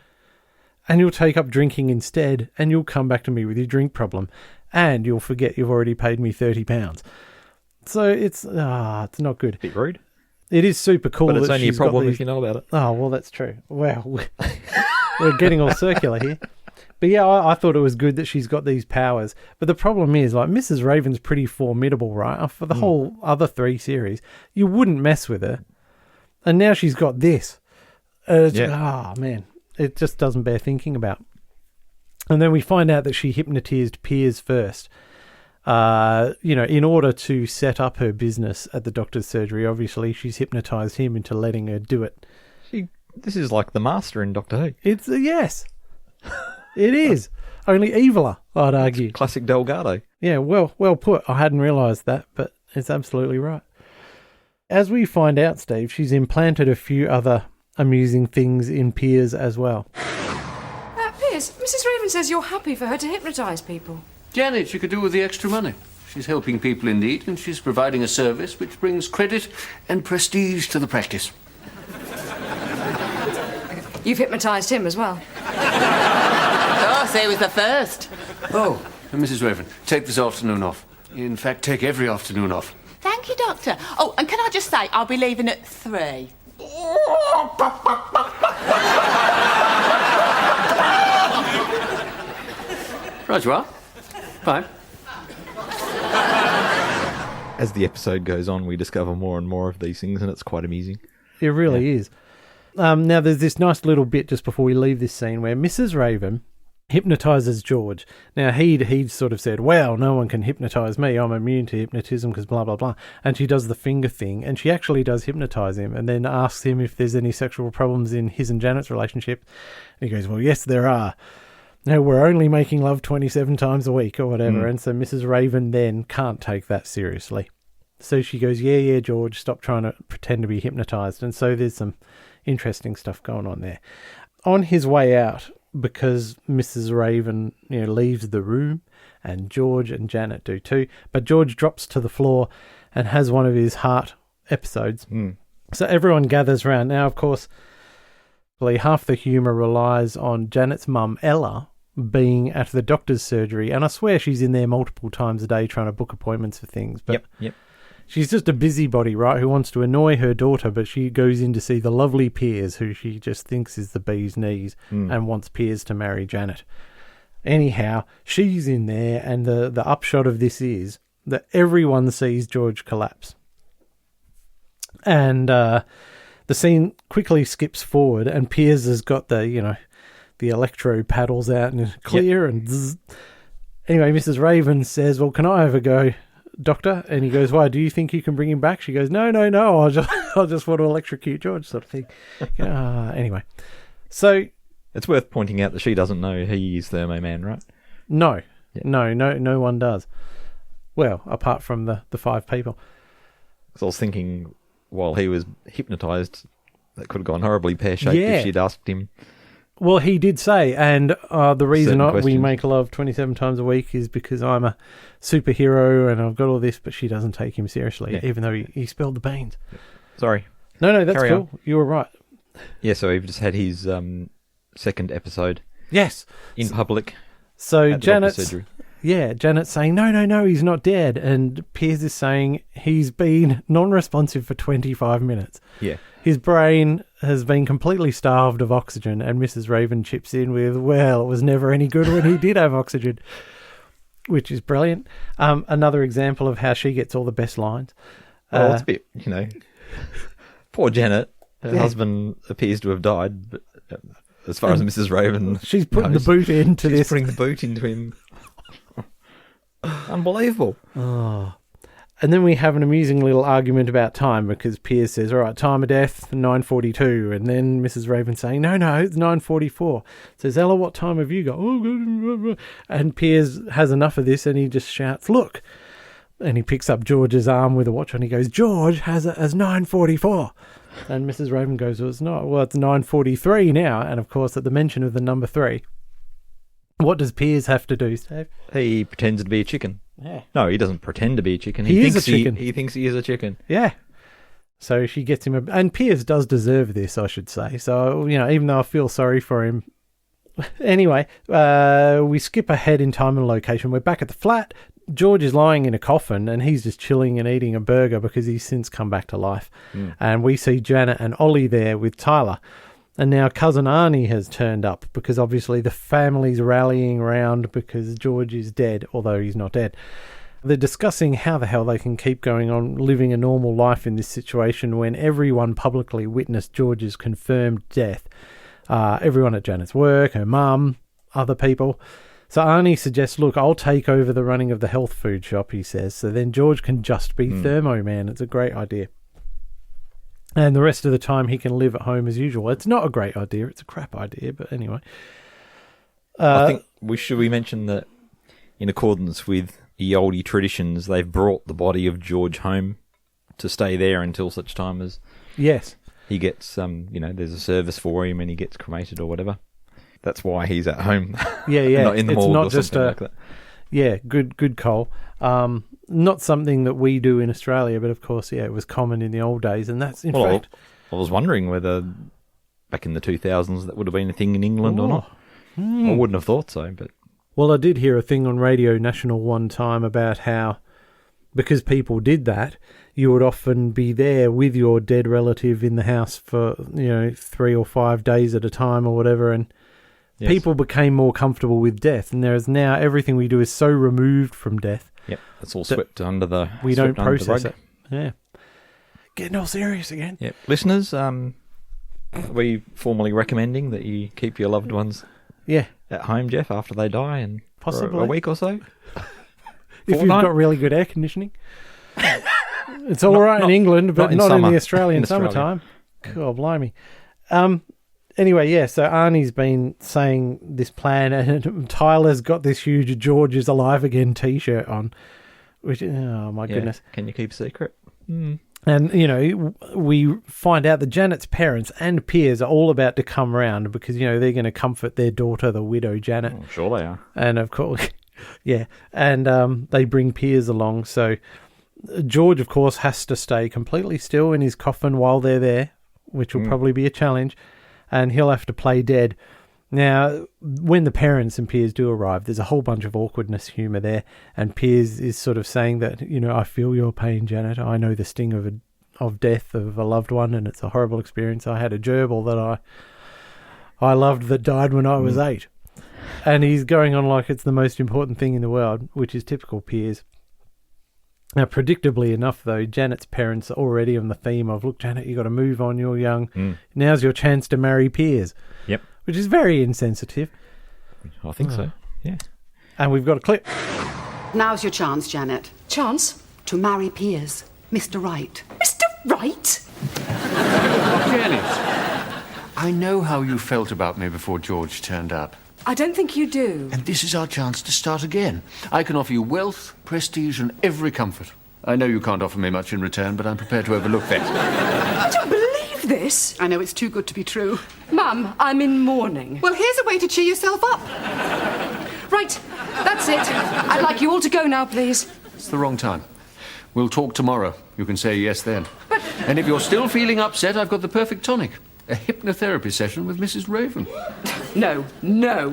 [SPEAKER 1] And you'll take up drinking instead. And you'll come back to me with your drink problem. And you'll forget you've already paid me £30. So it's not good.
[SPEAKER 2] Bit rude.
[SPEAKER 1] It is super cool.
[SPEAKER 2] But it's only a problem if you know about it.
[SPEAKER 1] Oh, well, that's true. Wow. We're getting all circular here. But yeah, I thought it was good that she's got these powers. But the problem is, Mrs. Raven's pretty formidable, right? For the whole other 3 series, you wouldn't mess with her. And now she's got this. Man. It just doesn't bear thinking about. And then we find out that she hypnotized Piers first. In order to set up her business at the doctor's surgery, obviously she's hypnotized him into letting her do it.
[SPEAKER 2] This is like the Master in Doctor Who.
[SPEAKER 1] It's yes, it is. Only eviler, I'd argue.
[SPEAKER 2] It's classic Delgado.
[SPEAKER 1] Yeah, well put. I hadn't realised that, but it's absolutely right. As we find out, Steve, she's implanted a few other amusing things in Piers as well.
[SPEAKER 4] Piers, Mrs. Raven says you're happy for her to hypnotise people.
[SPEAKER 7] Janet, she could do with the extra money. She's helping people in need, and she's providing a service which brings credit and prestige to the practice.
[SPEAKER 4] You've hypnotised him as well.
[SPEAKER 5] Oh, so he was the first.
[SPEAKER 7] Oh, and Mrs. Raven, take this afternoon off. In fact, take every afternoon off.
[SPEAKER 5] Thank you, Doctor. Oh, and can I just say, I'll be leaving at 3.
[SPEAKER 7] Right you are. Bye.
[SPEAKER 2] As the episode goes on, we discover more and more of these things, and it's quite amusing.
[SPEAKER 1] It really is. Now, there's this nice little bit just before we leave this scene where Mrs. Raven hypnotises George. Now, he'd sort of said, well, no one can hypnotise me. I'm immune to hypnotism because blah, blah, blah. And she does the finger thing, and she actually does hypnotise him and then asks him if there's any sexual problems in his and Janet's relationship. And he goes, well, yes, there are. No, we're only making love 27 times a week or whatever. And so Mrs. Raven then can't take that seriously. So she goes, yeah, George, stop trying to pretend to be hypnotised. And so there's some interesting stuff going on there. On his way out, because Mrs. Raven, leaves the room, and George and Janet do too, but George drops to the floor and has one of his heart episodes. So everyone gathers around. Now, of course, half the humour relies on Janet's mum, Ella, being at the doctor's surgery, and I swear she's in there multiple times a day trying to book appointments for things. But
[SPEAKER 2] Yep.
[SPEAKER 1] she's just a busybody, right, who wants to annoy her daughter, but she goes in to see the lovely Piers, who she just thinks is the bee's knees, and wants Piers to marry Janet. Anyhow, she's in there, and the upshot of this is that everyone sees George collapse. And the scene quickly skips forward, and Piers has got the electro paddles out and clear, and zzz. Anyway, Mrs. Raven says, well, can I have a go, Doctor? And he goes, why, do you think you can bring him back? She goes, no, I'll just want to electrocute George, sort of thing. Anyway, so
[SPEAKER 2] It's worth pointing out that she doesn't know he's Thermoman, right?
[SPEAKER 1] no, no one does. Well, apart from the 5 people.
[SPEAKER 2] Because I was thinking, while he was hypnotised, that could have gone horribly pear-shaped if she'd asked him.
[SPEAKER 1] Well, he did say, and the reason we
[SPEAKER 2] questions.
[SPEAKER 1] make love 27 times a week is because I'm a superhero and I've got all this, but she doesn't take him seriously, even though he spilled the beans.
[SPEAKER 2] Sorry.
[SPEAKER 1] No, that's
[SPEAKER 2] Carry
[SPEAKER 1] cool.
[SPEAKER 2] on.
[SPEAKER 1] You were right.
[SPEAKER 2] Yeah, so we've just had his second episode
[SPEAKER 1] Yes.
[SPEAKER 2] in public.
[SPEAKER 1] So
[SPEAKER 2] at the doctor's
[SPEAKER 1] Janet's
[SPEAKER 2] surgery.
[SPEAKER 1] Janet's saying, no, he's not dead. And Piers is saying he's been non-responsive for 25 minutes.
[SPEAKER 2] Yeah.
[SPEAKER 1] His brain has been completely starved of oxygen, and Mrs. Raven chips in with, well, it was never any good when he did have oxygen, which is brilliant. Another example of how she gets all the best lines.
[SPEAKER 2] Well, it's a bit, poor Janet. Her husband appears to have died, but as far as Mrs. Raven
[SPEAKER 1] She's putting
[SPEAKER 2] knows,
[SPEAKER 1] the boot into
[SPEAKER 2] she's
[SPEAKER 1] this.
[SPEAKER 2] putting the boot into him. Unbelievable.
[SPEAKER 1] Oh. And then we have an amusing little argument about time, because Piers says, all right, time of death, 9:42. And then Mrs. Raven saying, no, it's 9:44. Says, Ella, what time have you got? And Piers has enough of this and he just shouts, look. And he picks up George's arm with a watch and he goes, George has it as 9:44. And Mrs. Raven goes, well, it's not. Well, it's 9:43 now. And of course, at the mention of the number 3, what does Piers have to do, Steve?
[SPEAKER 2] He pretends to be a chicken.
[SPEAKER 1] Yeah.
[SPEAKER 2] No, he doesn't pretend to be a chicken.
[SPEAKER 1] He is a chicken.
[SPEAKER 2] He thinks he is a chicken.
[SPEAKER 1] Yeah. So she gets him and Piers does deserve this, I should say. So, even though I feel sorry for him. Anyway, we skip ahead in time and location. We're back at the flat. George is lying in a coffin and he's just chilling and eating a burger because he's since come back to life. And we see Janet and Ollie there with Tyler. And now cousin Arnie has turned up because obviously the family's rallying around because George is dead, although he's not dead. They're discussing how the hell they can keep going on living a normal life in this situation when everyone publicly witnessed George's confirmed death. Everyone at Janet's work, her mum, other people. So Arnie suggests, look, I'll take over the running of the health food shop, he says, so then George can just be Thermoman. It's a great idea. And the rest of the time he can live at home as usual. It's not a great idea. It's a crap idea, but anyway.
[SPEAKER 2] I think we mention that in accordance with the oldie traditions, they've brought the body of George home to stay there until such time as
[SPEAKER 1] Yes.
[SPEAKER 2] he gets, there's a service for him and he gets cremated or whatever. That's why he's at home.
[SPEAKER 1] Yeah.
[SPEAKER 2] Not in the
[SPEAKER 1] it's
[SPEAKER 2] morgue
[SPEAKER 1] not
[SPEAKER 2] or
[SPEAKER 1] just
[SPEAKER 2] something like that.
[SPEAKER 1] Yeah, good call. Not something that we do in Australia, but of course, it was common in the old days, and that's in fact.
[SPEAKER 2] I was wondering whether back in the 2000s that would have been a thing in England or not. I wouldn't have thought so, but.
[SPEAKER 1] Well, I did hear a thing on Radio National one time about how, because people did that, you would often be there with your dead relative in the house for 3 or 5 days at a time or whatever, and people became more comfortable with death. And there's now everything we do is so removed from death.
[SPEAKER 2] Yep, it's all swept under the.
[SPEAKER 1] We don't process
[SPEAKER 2] it.
[SPEAKER 1] Yeah, getting all serious again.
[SPEAKER 2] Yep, listeners, are we formally recommending that you keep your loved ones?
[SPEAKER 1] Yeah.
[SPEAKER 2] At home, Jeff, after they die, and
[SPEAKER 1] possibly
[SPEAKER 2] for a week or so.
[SPEAKER 1] If you've got really good air conditioning. It's all right in England, but not in the Australian summertime. God, blimey. Anyway, so Arnie's been saying this plan, and Tyler's got this huge "George is alive again" T-shirt on. Which, oh my goodness!
[SPEAKER 2] Can you keep a secret?
[SPEAKER 1] And we find out that Janet's parents and Piers are all about to come round because they're going to comfort their daughter, the widow Janet.
[SPEAKER 2] Oh, sure they are.
[SPEAKER 1] And of course, and they bring Piers along. So George, of course, has to stay completely still in his coffin while they're there, which will probably be a challenge. And he'll have to play dead. Now, when the parents and Piers do arrive, there's a whole bunch of awkwardness humour there. And Piers is sort of saying that, I feel your pain, Janet. I know the sting of death of a loved one, and it's a horrible experience. I had a gerbil that I loved that died when I was 8. And he's going on like it's the most important thing in the world, which is typical Piers. Now, predictably enough, though, Janet's parents are already on the theme of, look, Janet, you got to move on. You're young. Now's your chance to marry Piers.
[SPEAKER 2] Yep.
[SPEAKER 1] Which is very insensitive.
[SPEAKER 2] I think so, yeah.
[SPEAKER 1] And we've got a clip.
[SPEAKER 8] Now's your chance, Janet.
[SPEAKER 4] Chance?
[SPEAKER 8] To marry Piers, Mr. Wright.
[SPEAKER 4] Mr. Wright?
[SPEAKER 7] Janet, I know how you felt about me before George turned up.
[SPEAKER 4] I don't think you do.
[SPEAKER 7] And this is our chance to start again. I can offer you wealth, prestige, and every comfort. I know you can't offer me much in return, but I'm prepared to overlook that.
[SPEAKER 4] I don't believe this.
[SPEAKER 8] I know it's too good to be true.
[SPEAKER 4] Mum, I'm in mourning.
[SPEAKER 8] Well, here's a way to cheer yourself up.
[SPEAKER 4] Right, that's it. I'd like you all to go now, please.
[SPEAKER 7] It's the wrong time. We'll talk tomorrow. You can say yes then. And if you're still feeling upset, I've got the perfect tonic. A hypnotherapy session with Mrs. Raven.
[SPEAKER 4] No.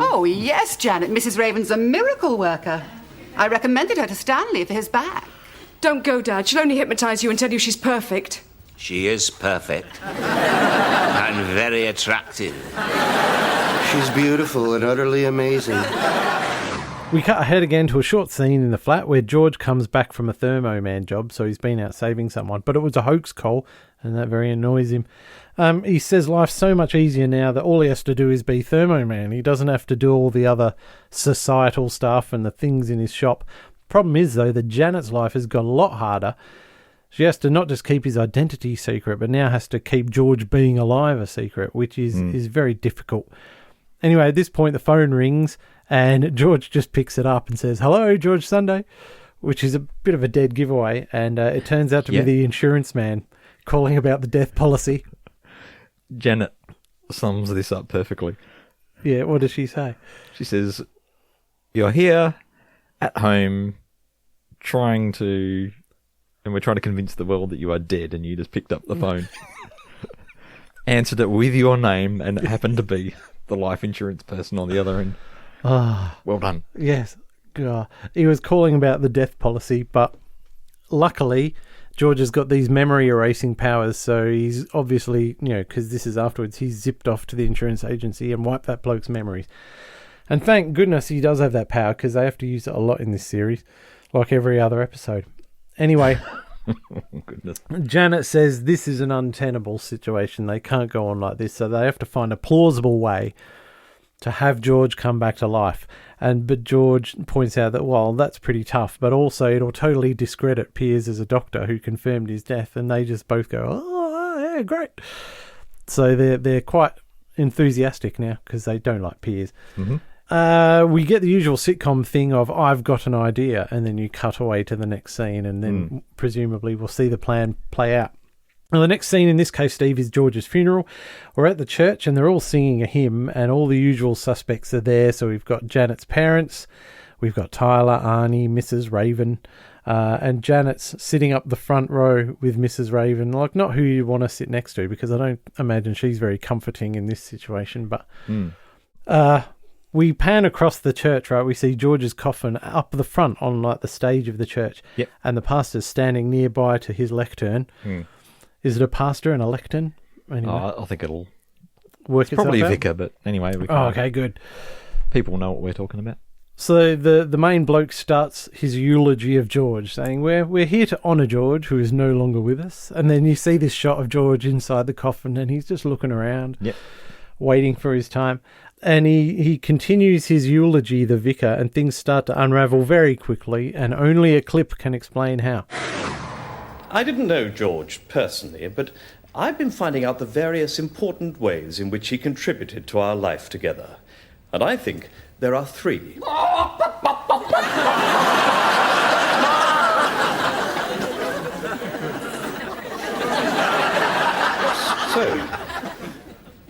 [SPEAKER 8] Oh, yes, Janet. Mrs. Raven's a miracle worker. I recommended her to Stanley for his back.
[SPEAKER 4] Don't go, Dad. She'll only hypnotise you and tell you she's perfect.
[SPEAKER 9] She is perfect. And very attractive.
[SPEAKER 10] She's beautiful and utterly amazing.
[SPEAKER 1] We cut ahead again to a short scene in the flat where George comes back from a Thermoman job, so he's been out saving someone. But it was a hoax call, and that very annoys him. He says life's so much easier now that all he has to do is be Thermoman. He doesn't have to do all the other societal stuff and the things in his shop. Problem is, though, that Janet's life has got a lot harder. She has to not just keep his identity secret, but now has to keep George being alive a secret, which is very difficult. Anyway, at this point, the phone rings, and George just picks it up and says, "Hello, George Sunday," which is a bit of a dead giveaway, and it turns out to be the insurance man calling about the death policy.
[SPEAKER 2] Janet sums this up perfectly.
[SPEAKER 1] Yeah, what does she say?
[SPEAKER 2] She says, "You're here at home and we're trying to convince the world that you are dead, and you just picked up the phone, answered it with your name, and it happened to be the life insurance person on the other end." Well done.
[SPEAKER 1] Yes. He was calling about the death policy, but luckily George has got these memory erasing powers, so he's obviously, because this is afterwards, he's zipped off to the insurance agency and wiped that bloke's memories. And thank goodness he does have that power, because they have to use it a lot in this series, like every other episode. Anyway,
[SPEAKER 2] goodness.
[SPEAKER 1] Janet says this is an untenable situation. They can't go on like this, so they have to find a plausible way to have George come back to life. But George points out that, well, that's pretty tough, but also it'll totally discredit Piers as a doctor who confirmed his death, and they just both go, "Oh, yeah, great." So they're quite enthusiastic now because they don't like Piers. We get the usual sitcom thing of I've got an idea, and then you cut away to the next scene, and then presumably we'll see the plan play out. Well, the next scene in this case, Steve, is George's funeral. We're at the church and they're all singing a hymn and all the usual suspects are there. So we've got Janet's parents, we've got Tyler, Arnie, Mrs. Raven, and Janet's sitting up the front row with Mrs. Raven. Like, not who you want to sit next to, because I don't imagine she's very comforting in this situation. But we pan across the church, right? We see George's coffin up the front on like the stage of the church.
[SPEAKER 2] Yep.
[SPEAKER 1] And the pastor's standing nearby to his lectern. Is it a pastor and a lectern? Anyway.
[SPEAKER 2] I think it'll
[SPEAKER 1] work.
[SPEAKER 2] It's probably a
[SPEAKER 1] out?
[SPEAKER 2] vicar, but anyway.
[SPEAKER 1] Okay, good.
[SPEAKER 2] People know what we're talking about.
[SPEAKER 1] So the main bloke starts his eulogy of George, saying, we're here to honour George, who is no longer with us. And then you see this shot of George inside the coffin, and he's just looking around, waiting for his time. And he continues his eulogy, the vicar, and things start to unravel very quickly, and only a clip can explain how.
[SPEAKER 11] I didn't know George personally, but I've been finding out the various important ways in which he contributed to our life together. And I think there are 3. So,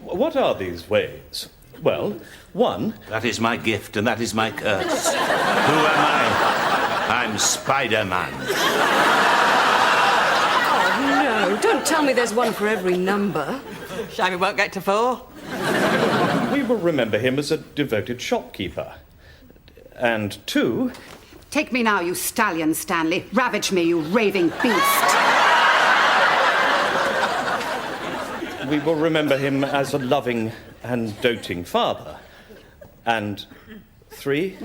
[SPEAKER 11] what are these ways? Well, 1...
[SPEAKER 9] That is my gift and that is my curse. Who am I? I'm Spider-Man.
[SPEAKER 4] Don't tell me there's one for every number.
[SPEAKER 8] Shame we won't get to 4.
[SPEAKER 11] We will remember him as a devoted shopkeeper. And 2...
[SPEAKER 8] Take me now, you stallion, Stanley. Ravage me, you raving beast.
[SPEAKER 11] We will remember him as a loving and doting father. And 3...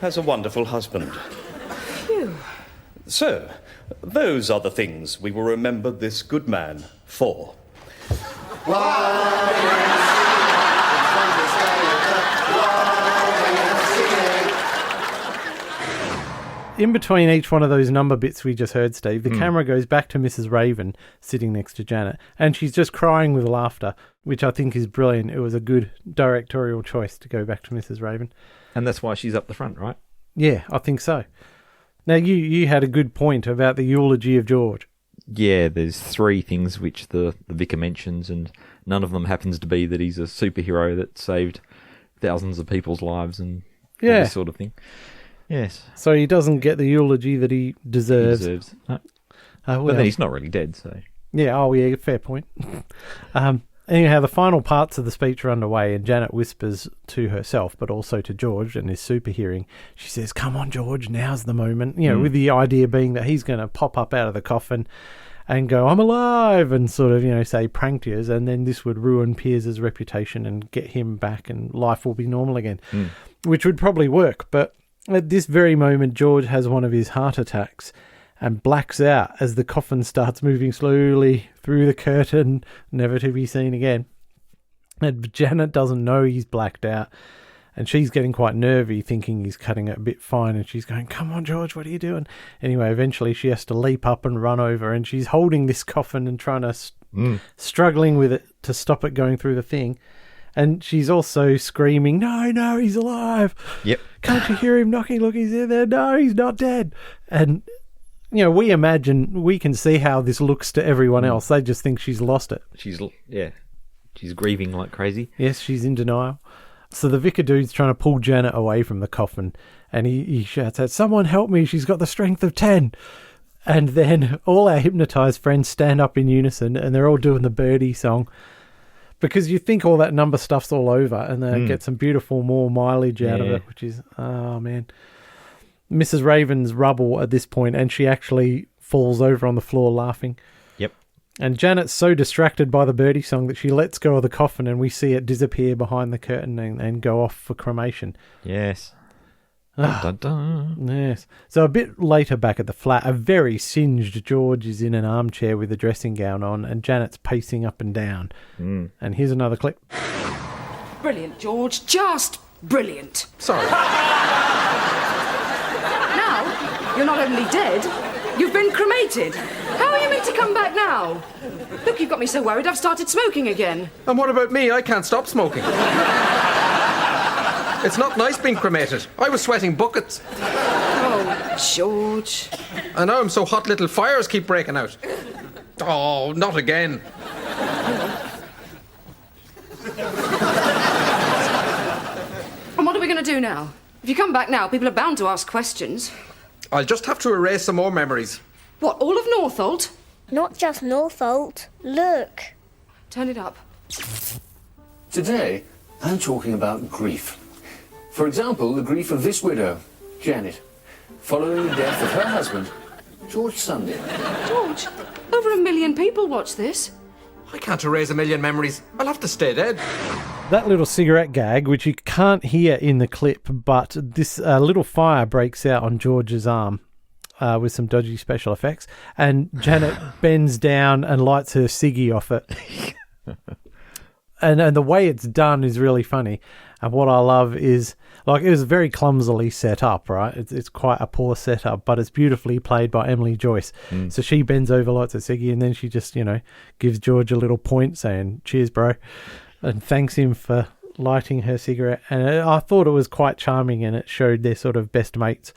[SPEAKER 11] as a wonderful husband.
[SPEAKER 4] Phew.
[SPEAKER 11] So, those are the things we will remember this good man for.
[SPEAKER 1] In between each one of those number bits we just heard, Steve, the camera goes back to Mrs. Raven sitting next to Janet, and she's just crying with laughter, which I think is brilliant. It was a good directorial choice to go back to Mrs. Raven.
[SPEAKER 2] And that's why she's up the front, right?
[SPEAKER 1] Yeah, I think so. Now, you had a good point about the eulogy of George.
[SPEAKER 2] Yeah, there's 3 things which the vicar mentions, and none of them happens to be that he's a superhero that saved thousands of people's lives and all this sort of thing. Yes. So
[SPEAKER 1] he doesn't get the eulogy that he deserves.
[SPEAKER 2] No. But then he's not really dead, so...
[SPEAKER 1] Yeah, fair point. Anyhow, the final parts of the speech are underway, and Janet whispers to herself, but also to George and his super hearing. She says, "Come on, George, now's the moment." With the idea being that he's going to pop up out of the coffin and go, "I'm alive," and sort of, say prank yous, and then this would ruin Piers's reputation and get him back, and life will be normal again, which would probably work. But at this very moment, George has one of his heart attacks and blacks out as the coffin starts moving slowly through the curtain, never to be seen again. And Janet doesn't know he's blacked out, and she's getting quite nervy, thinking he's cutting it a bit fine, and she's going, "Come on, George, what are you doing?" Anyway, eventually she has to leap up and run over, and she's holding this coffin and trying to, struggling with it to stop it going through the thing. And she's also screaming, no, he's alive.
[SPEAKER 2] Yep.
[SPEAKER 1] Can't you hear him knocking? Look, he's in there. No, he's not dead. And... we imagine, we can see how this looks to everyone else. They just think she's lost it.
[SPEAKER 2] She's grieving like crazy.
[SPEAKER 1] Yes, she's in denial. So the vicar dude's trying to pull Janet away from the coffin, and he shouts out, "Someone help me, she's got the strength of 10. And then all our hypnotised friends stand up in unison, and they're all doing the Birdie song. Because you think all that number stuff's all over, and they get some beautiful more mileage out of it, which is, oh man. Mrs. Raven's rubble at this point, and she actually falls over on the floor laughing.
[SPEAKER 2] Yep.
[SPEAKER 1] And Janet's so distracted by the Birdie song that she lets go of the coffin, and we see it disappear behind the curtain and go off for cremation.
[SPEAKER 2] Yes. Dun, dun, dun.
[SPEAKER 1] Yes. So a bit later back at the flat, a very singed George is in an armchair with a dressing gown on, and Janet's pacing up and down. And here's another clip.
[SPEAKER 4] Brilliant, George. Just brilliant.
[SPEAKER 3] Sorry.
[SPEAKER 4] Now, you're not only dead, you've been cremated. How are you meant to come back now? now? Look, you've got me so worried I've started smoking again.
[SPEAKER 3] And what about me? I can't stop smoking. It's not nice being cremated. I was sweating buckets.
[SPEAKER 4] Oh, George.
[SPEAKER 3] And now I'm so hot little fires keep breaking out. Oh, not again.
[SPEAKER 4] And what are we going to do now? If you come back now, people are bound to ask questions.
[SPEAKER 3] I'll just have to erase some more memories.
[SPEAKER 4] What, all of Northolt?
[SPEAKER 12] Not just Northolt. Look.
[SPEAKER 4] Turn it up.
[SPEAKER 7] Today, I'm talking about grief. For example, the grief of this widow, Janet, following the death of her husband, George Sunday.
[SPEAKER 4] George, over 1 million people watch this.
[SPEAKER 3] I can't erase 1 million memories. I'll have to stay dead.
[SPEAKER 1] That little cigarette gag, which you can't hear in the clip, but this little fire breaks out on George's arm with some dodgy special effects, and Janet bends down and lights her ciggy off it. and the way it's done is really funny. And what I love is, like, it was very clumsily set up, right? It's quite a poor setup, but it's beautifully played by Emily Joyce. So she bends over, lights her ciggy, and then she just, gives George a little point saying, "Cheers, bro," and thanks him for lighting her cigarette. And I thought it was quite charming, and it showed their sort of best mates.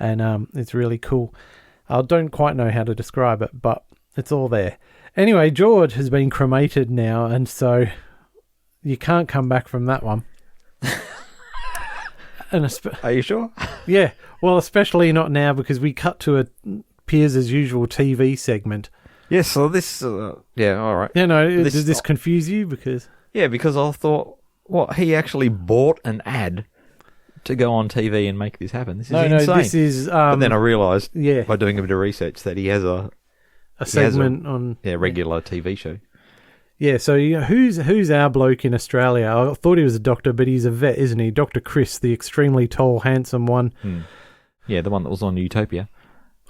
[SPEAKER 1] And it's really cool. I don't quite know how to describe it, but it's all there. Anyway, George has been cremated now, and so you can't come back from that one.
[SPEAKER 2] Are you sure?
[SPEAKER 1] Yeah, well, especially not now, because we cut to a Piers as usual TV segment.
[SPEAKER 2] Yes, so this... yeah, all right.
[SPEAKER 1] Does this confuse you? Because
[SPEAKER 2] I thought, what, he actually bought an ad to go on TV and make this happen. This is insane.
[SPEAKER 1] No, this is...
[SPEAKER 2] but then I realised,
[SPEAKER 1] yeah,
[SPEAKER 2] by doing a bit of research, that he has a
[SPEAKER 1] segment on...
[SPEAKER 2] Yeah, regular TV show.
[SPEAKER 1] Yeah, so who's our bloke in Australia? I thought he was a doctor, but he's a vet, isn't he? Dr. Chris, the extremely tall, handsome one.
[SPEAKER 2] Yeah, the one that was on Utopia.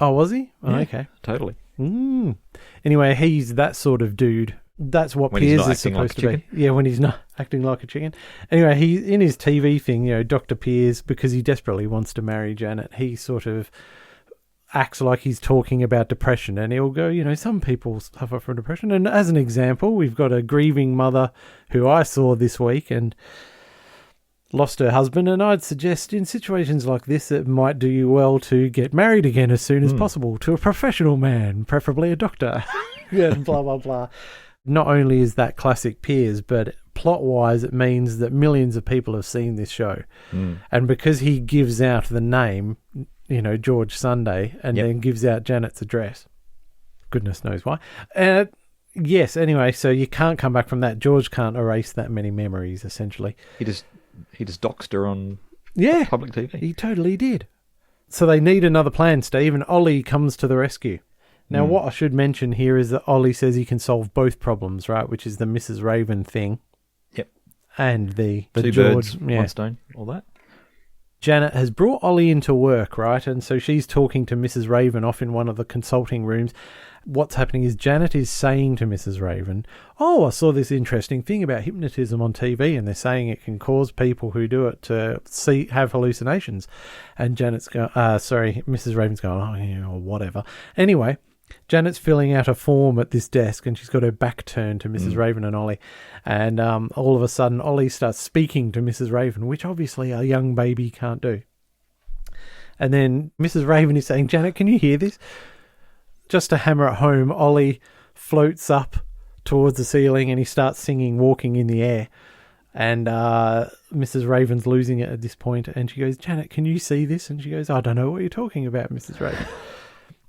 [SPEAKER 1] Oh, was he? Oh,
[SPEAKER 2] yeah,
[SPEAKER 1] okay.
[SPEAKER 2] Totally.
[SPEAKER 1] Anyway, he's that sort of dude. That's what Piers is supposed to be. Yeah, when he's not acting like a chicken. Anyway, he in his TV thing, Dr. Piers, because he desperately wants to marry Janet, he sort of acts like he's talking about depression, and he'll go, some people suffer from depression. And as an example, we've got a grieving mother who I saw this week and lost her husband, and I'd suggest in situations like this it might do you well to get married again as soon as possible to a professional man, preferably a doctor. And blah, blah, blah. Not only is that classic Piers, but plot-wise it means that millions of people have seen this show. And because he gives out the name... George Sunday, and then gives out Janet's address. Goodness knows why. Yes, anyway, so you can't come back from that. George can't erase that many memories, essentially.
[SPEAKER 2] He just doxed her on public TV.
[SPEAKER 1] He totally did. So they need another plan, Steve, and Ollie comes to the rescue. Now, what I should mention here is that Ollie says he can solve both problems, right? Which is the Mrs. Raven thing.
[SPEAKER 2] Yep.
[SPEAKER 1] And the
[SPEAKER 2] Two
[SPEAKER 1] George...
[SPEAKER 2] birds, one stone, all that.
[SPEAKER 1] Janet has brought Ollie into work, right? And so she's talking to Mrs. Raven off in one of the consulting rooms. What's happening is Janet is saying to Mrs. Raven, "Oh, I saw this interesting thing about hypnotism on TV, and they're saying it can cause people who do it to have hallucinations." And Janet's going, Mrs. Raven's going, "Oh, whatever." Anyway, Janet's filling out a form at this desk, and she's got her back turned to Mrs. Raven and Ollie. And all of a sudden, Ollie starts speaking to Mrs. Raven, which obviously a young baby can't do. And then Mrs. Raven is saying, "Janet, can you hear this?" Just to hammer it home, Ollie floats up towards the ceiling and he starts singing "Walking in the Air." And Mrs. Raven's losing it at this point, and she goes, "Janet, can you see this?" And she goes, "I don't know what you're talking about, Mrs. Raven."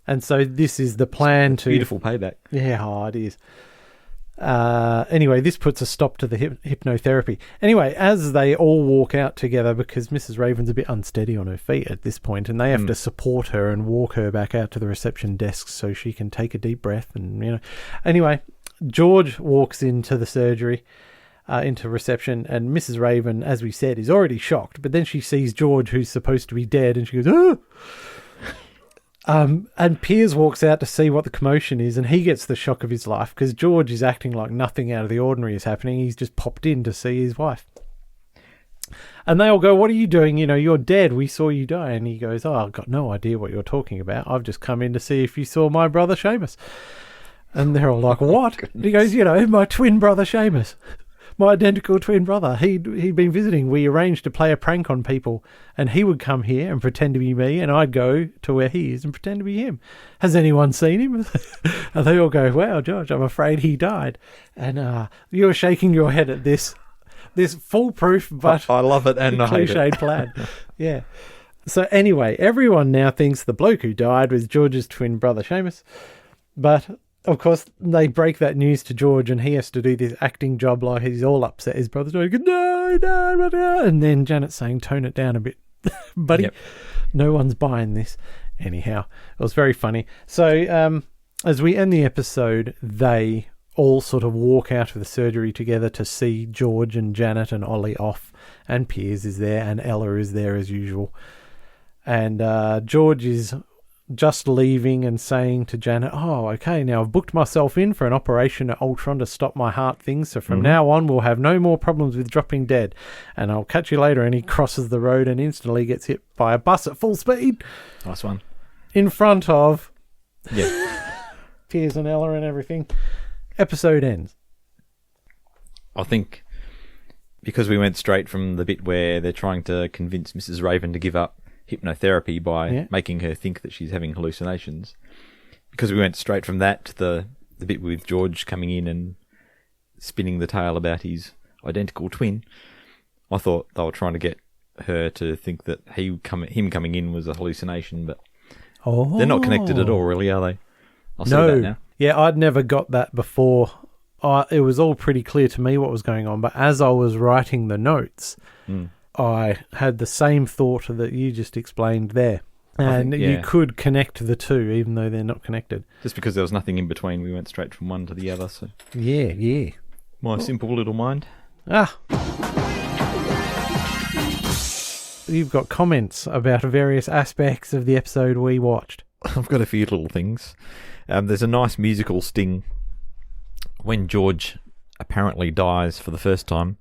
[SPEAKER 1] And so this is the plan to...
[SPEAKER 2] Beautiful payback.
[SPEAKER 1] Yeah, it is. Anyway, this puts a stop to the hypnotherapy. Anyway, as they all walk out together, because Mrs. Raven's a bit unsteady on her feet at this point, and they have to support her and walk her back out to the reception desk so she can take a deep breath. And Anyway, George walks into the surgery, into reception, and Mrs. Raven, as we said, is already shocked. But then she sees George, who's supposed to be dead, and she goes, "Oh!" And Piers walks out to see what the commotion is, and he gets the shock of his life because George is acting like nothing out of the ordinary is happening. He's just popped in to see his wife. And they all go, "What are you doing? You're dead. We saw you die." And he goes, "Oh, I've got no idea what you're talking about. I've just come in to see if you saw my brother Seamus." And they're all like, what? And he goes, my twin brother Seamus. My identical twin brother. He'd been visiting. We arranged to play a prank on people, and he would come here and pretend to be me, and I'd go to where he is and pretend to be him. Has anyone seen him? And they all go, wow, George, I'm afraid he died. And you're shaking your head at this foolproof, but
[SPEAKER 2] I love it and I hate it.
[SPEAKER 1] Cliched plan. Yeah. So anyway, everyone now thinks the bloke who died was George's twin brother Seamus, but of course, they break that news to George, and he has to do this acting job like he's all upset. His brother's going, no. And then Janet's saying, tone it down a bit. Buddy, No one's buying this. Anyhow, it was very funny. So as we end the episode, they all sort of walk out of the surgery together to see George and Janet and Ollie off. And Piers is there, and Ella is there as usual. And George is just leaving and saying to Janet, oh, okay, now I've booked myself in for an operation at Ultron to stop my heart things, so from now on we'll have no more problems with dropping dead, and I'll catch you later. And he crosses the road and instantly gets hit by a bus at full speed.
[SPEAKER 2] Nice one.
[SPEAKER 1] In front of Piers and Ella and everything. Episode ends.
[SPEAKER 2] I think because we went straight from the bit where they're trying to convince Mrs. Raven to give up hypnotherapy by making her think that she's having hallucinations, because we went straight from that to the bit with George coming in and spinning the tale about his identical twin, I thought they were trying to get her to think that him coming in was a hallucination, but they're not connected at all, really, are they? I'll say that now.
[SPEAKER 1] Yeah, I'd never got that before. It was all pretty clear to me what was going on, but as I was writing the notes, I had the same thought that you just explained there. And you could connect the two, even though they're not connected.
[SPEAKER 2] Just because there was nothing in between, we went straight from one to the other. So
[SPEAKER 1] yeah.
[SPEAKER 2] My simple little mind.
[SPEAKER 1] You've got comments about various aspects of the episode we watched.
[SPEAKER 2] I've got a few little things. There's a nice musical sting when George apparently dies for the first time,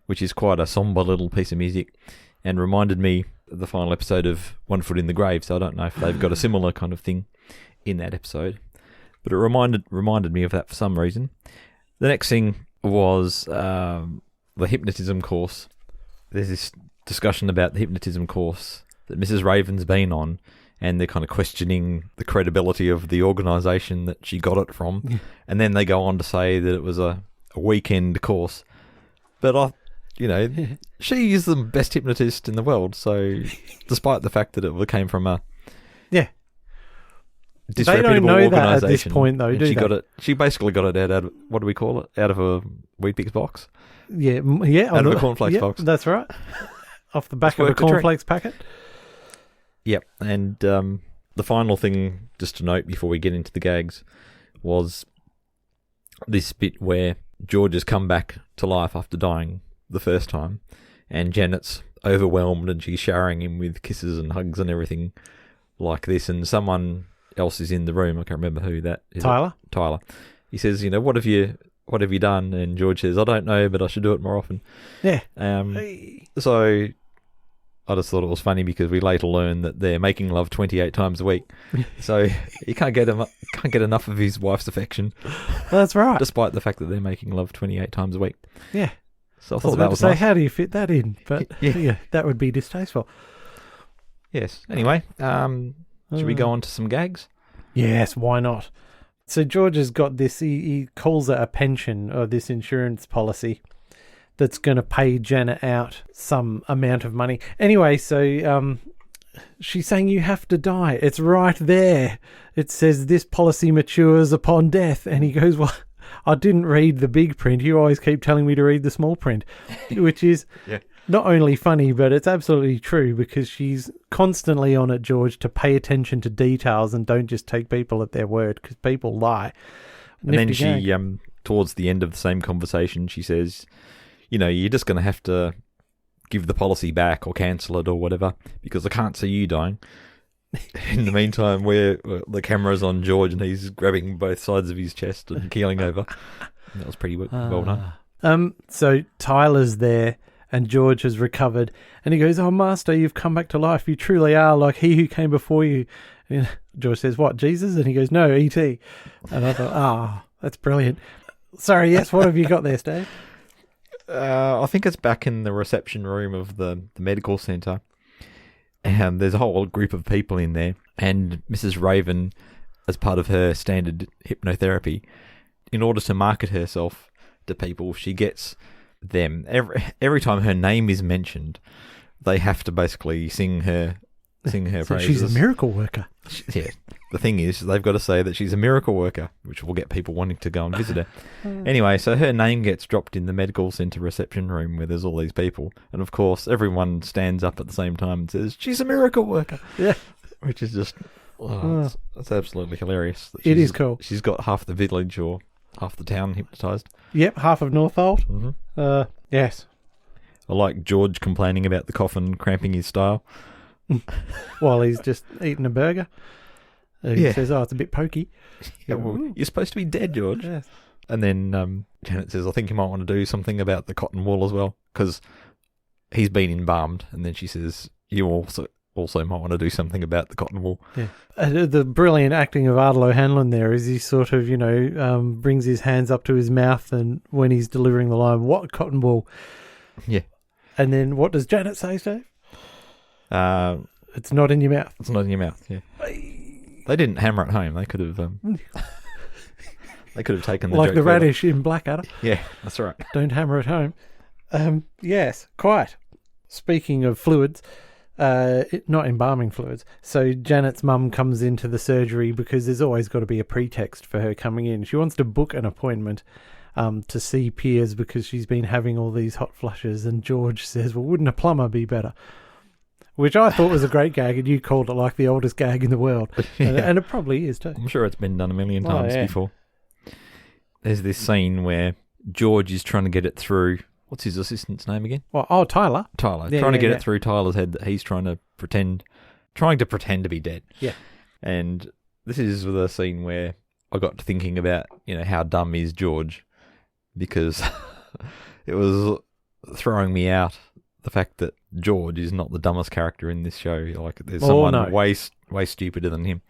[SPEAKER 2] which is quite a somber little piece of music, and reminded me of the final episode of One Foot in the Grave, so I don't know if they've got a similar kind of thing in that episode. But it reminded me of that for some reason. The next thing was the hypnotism course. There's this discussion about the hypnotism course that Mrs. Raven's been on, and they're kind of questioning the credibility of the organisation that she got it from. And then they go on to say that it was a weekend course. But she is the best hypnotist in the world, so despite the fact that it came from a disreputable organisation,
[SPEAKER 1] that at this point, though,
[SPEAKER 2] she basically got it out of, what do we call it? Out of a Weet-Bix box?
[SPEAKER 1] Yeah.
[SPEAKER 2] Out of a cornflakes box.
[SPEAKER 1] That's right. Off the back of a cornflakes packet.
[SPEAKER 2] Yep, and the final thing, just to note before we get into the gags, was this bit where George has come back to life after dying the first time, and Janet's overwhelmed and she's showering him with kisses and hugs and everything like this, and someone else is in the room. I can't remember who that is. Tyler. He says, what have you done? And George says, I don't know, but I should do it more often.
[SPEAKER 1] Yeah.
[SPEAKER 2] So I just thought it was funny because we later learn that they're making love 28 times a week. So he can't get enough of his wife's affection.
[SPEAKER 1] That's right.
[SPEAKER 2] Despite the fact that they're making love 28 times a week.
[SPEAKER 1] Yeah.
[SPEAKER 2] So I thought that was nice.
[SPEAKER 1] How do you fit that in? But yeah, that would be distasteful.
[SPEAKER 2] Yes. Anyway, should we go on to some gags?
[SPEAKER 1] Yes, why not? So George has got this, he calls it a pension, or this insurance policy that's going to pay Janet out some amount of money. Anyway, so she's saying you have to die. It's right there. It says this policy matures upon death. And he goes, well, I didn't read the big print. You always keep telling me to read the small print, which is not only funny, but it's absolutely true, because she's constantly on it, George, to pay attention to details and don't just take people at their word, because people lie.
[SPEAKER 2] And then she, towards the end of the same conversation, she says, you're just going to have to give the policy back or cancel it or whatever, because I can't see you dying. In the meantime, where the camera's on George and he's grabbing both sides of his chest and keeling over. That was pretty well done.
[SPEAKER 1] So Tyler's there and George has recovered, and he goes, oh, Master, you've come back to life. You truly are like he who came before you. And George says, what, Jesus? And he goes, no, E.T. And I thought, that's brilliant. Sorry, yes, what have you got there, Steve?
[SPEAKER 2] I think it's back in the reception room of the medical centre. And there's a whole group of people in there. And Mrs. Raven, as part of her standard hypnotherapy, in order to market herself to people, she gets them. Every time her name is mentioned, they have to basically sing her praises.
[SPEAKER 1] She's a miracle worker.
[SPEAKER 2] Yeah. The thing is, they've got to say that she's a miracle worker, which will get people wanting to go and visit her. Anyway, so her name gets dropped in the medical centre reception room where there's all these people. And of course, everyone stands up at the same time and says, she's a miracle worker.
[SPEAKER 1] Yeah.
[SPEAKER 2] Which is just, that's absolutely hilarious.
[SPEAKER 1] It is cool.
[SPEAKER 2] She's got half the village or half the town hypnotised.
[SPEAKER 1] Yep, half of Northolt.
[SPEAKER 2] Mm-hmm.
[SPEAKER 1] Yes.
[SPEAKER 2] I like George complaining about the coffin cramping his style.
[SPEAKER 1] While he's just eating a burger. He says, it's a bit pokey.
[SPEAKER 2] Yeah, well, you're supposed to be dead, George.
[SPEAKER 1] Yes.
[SPEAKER 2] And then Janet says, I think you might want to do something about the cotton wool as well, because he's been embalmed. And then she says, you also might want to do something about the cotton wool.
[SPEAKER 1] Yeah. The brilliant acting of Ardal O'Hanlon there is he sort of, brings his hands up to his mouth, and when he's delivering the line, what cotton wool?
[SPEAKER 2] Yeah. And
[SPEAKER 1] then what does Janet say, Steve? It's not in your mouth.
[SPEAKER 2] It's not in your mouth, yeah. They didn't hammer it home. They could have taken the
[SPEAKER 1] like
[SPEAKER 2] joke
[SPEAKER 1] the
[SPEAKER 2] further.
[SPEAKER 1] radish in Blackadder.
[SPEAKER 2] Yeah, that's right.
[SPEAKER 1] Don't hammer it home. Yes, quite. Speaking of fluids, not embalming fluids. So Janet's mum comes into the surgery because there's always got to be a pretext for her coming in. She wants to book an appointment to see Piers because she's been having all these hot flushes, and George says, well, wouldn't a plumber be better? Which I thought was a great gag, and you called it like the oldest gag in the world.
[SPEAKER 2] Yeah.
[SPEAKER 1] And it probably is too.
[SPEAKER 2] I'm sure it's been done a million times before. There's this scene where George is trying to get it through. What's his assistant's name again?
[SPEAKER 1] Tyler.
[SPEAKER 2] Tyler.
[SPEAKER 1] Yeah,
[SPEAKER 2] trying to get it through Tyler's head that he's trying to pretend to be dead.
[SPEAKER 1] Yeah.
[SPEAKER 2] And this is the scene where I got to thinking about, how dumb is George, because it was throwing me out the fact that George is not the dumbest character in this show. Like, there's someone way stupider than him.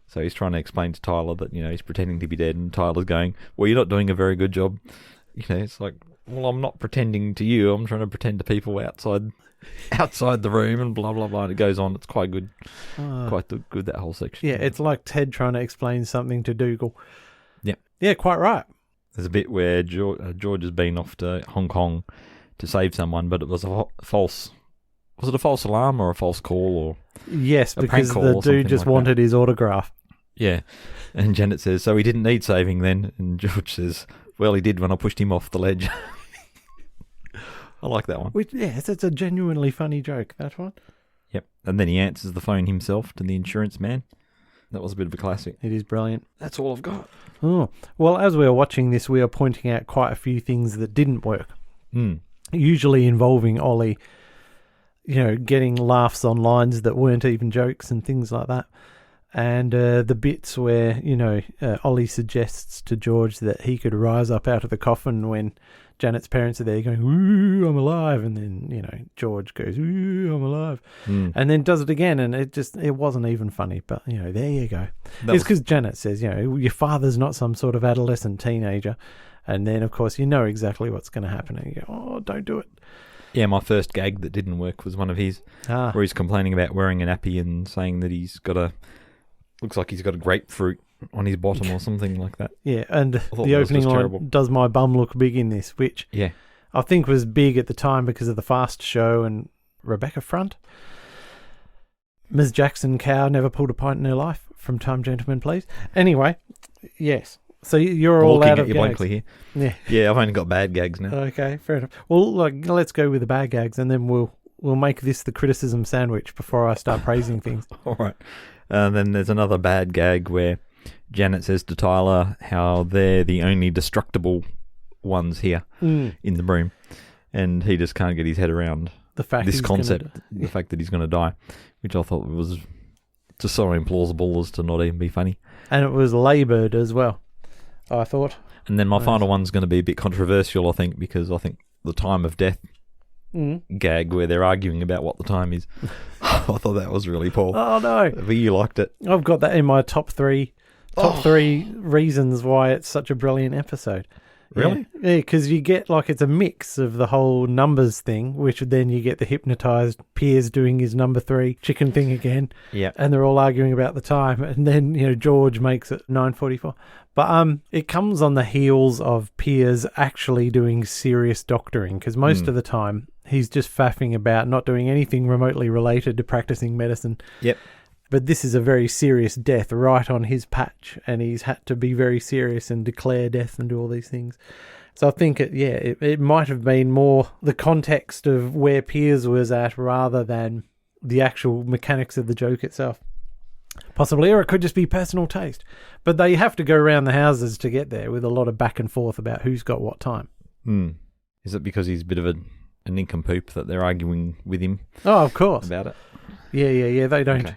[SPEAKER 2] So he's trying to explain to Tyler that, he's pretending to be dead, and Tyler's going, well, you're not doing a very good job. It's like, well, I'm not pretending to you. I'm trying to pretend to people outside the room, and blah, blah, blah. And it goes on. It's quite good. Quite good, that whole section.
[SPEAKER 1] Yeah, it's like Ted trying to explain something to Dougal.
[SPEAKER 2] Yeah.
[SPEAKER 1] Yeah, quite right.
[SPEAKER 2] There's a bit where George has been off to Hong Kong to save someone, but it was a false... Was it a false alarm or a false call? Or
[SPEAKER 1] yes, because the dude just wanted his autograph.
[SPEAKER 2] Yeah. And Janet says, so he didn't need saving then? And George says, well, he did when I pushed him off the ledge. I like that one.
[SPEAKER 1] Yes, it's a genuinely funny joke, that one.
[SPEAKER 2] Yep. And then he answers the phone himself to the insurance man. That was a bit of a classic.
[SPEAKER 1] It is brilliant.
[SPEAKER 2] That's all I've got.
[SPEAKER 1] Oh, well, as we were watching this, we were pointing out quite a few things that didn't work. Usually involving Ollie, getting laughs on lines that weren't even jokes and things like that. And the bits where, Ollie suggests to George that he could rise up out of the coffin when Janet's parents are there going, ooh, I'm alive. And then, George goes, ooh, I'm alive. And then does it again. And it wasn't even funny. But, there you go. It's because Janet says, your father's not some sort of adolescent teenager. And then, of course, you know exactly what's going to happen. And you go, oh, don't do it.
[SPEAKER 2] Yeah, my first gag that didn't work was one of his, where he's complaining about wearing a nappy and saying that looks like he's got a grapefruit on his bottom or something like that.
[SPEAKER 1] Yeah, and the opening line, does my bum look big in this, which I think was big at the time because of the Fast Show and Rebecca Front. Ms. Jackson Cow never pulled a pint in her life. From Time Gentlemen, please. Anyway, yes. So you're all out of gags.
[SPEAKER 2] Blankly here. Yeah, I've only got bad gags now.
[SPEAKER 1] Okay, fair enough. Well, let's go with the bad gags, and then we'll make this the criticism sandwich before I start praising things.
[SPEAKER 2] All right. Then there's another bad gag where Janet says to Tyler how they're the only destructible ones here in the room, and he just can't get his head around the fact that he's going to die, which I thought was just so implausible as to not even be funny.
[SPEAKER 1] And it was laboured as well, I thought.
[SPEAKER 2] And then my final one's going to be a bit controversial, I think, because I think the time of death gag where they're arguing about what the time is. I thought that was really poor.
[SPEAKER 1] Oh, no.
[SPEAKER 2] But you liked it.
[SPEAKER 1] I've got that in my top three reasons why it's such a brilliant episode.
[SPEAKER 2] Really?
[SPEAKER 1] Yeah, because you get, like, it's a mix of the whole numbers thing, which then you get the hypnotised Piers doing his number 3 chicken thing again.
[SPEAKER 2] Yeah.
[SPEAKER 1] And they're all arguing about the time. And then, George makes it 9:44. But it comes on the heels of Piers actually doing serious doctoring, because most of the time he's just faffing about, not doing anything remotely related to practicing medicine.
[SPEAKER 2] Yep.
[SPEAKER 1] But this is a very serious death right on his patch, and he's had to be very serious and declare death and do all these things. So I think it might have been more the context of where Piers was at rather than the actual mechanics of the joke itself. Possibly, or it could just be personal taste. But they have to go around the houses to get there with a lot of back and forth about who's got what time.
[SPEAKER 2] Is it because he's a bit of a nincompoop that they're arguing with him?
[SPEAKER 1] Oh, of course.
[SPEAKER 2] About it?
[SPEAKER 1] Yeah. They don't... Okay.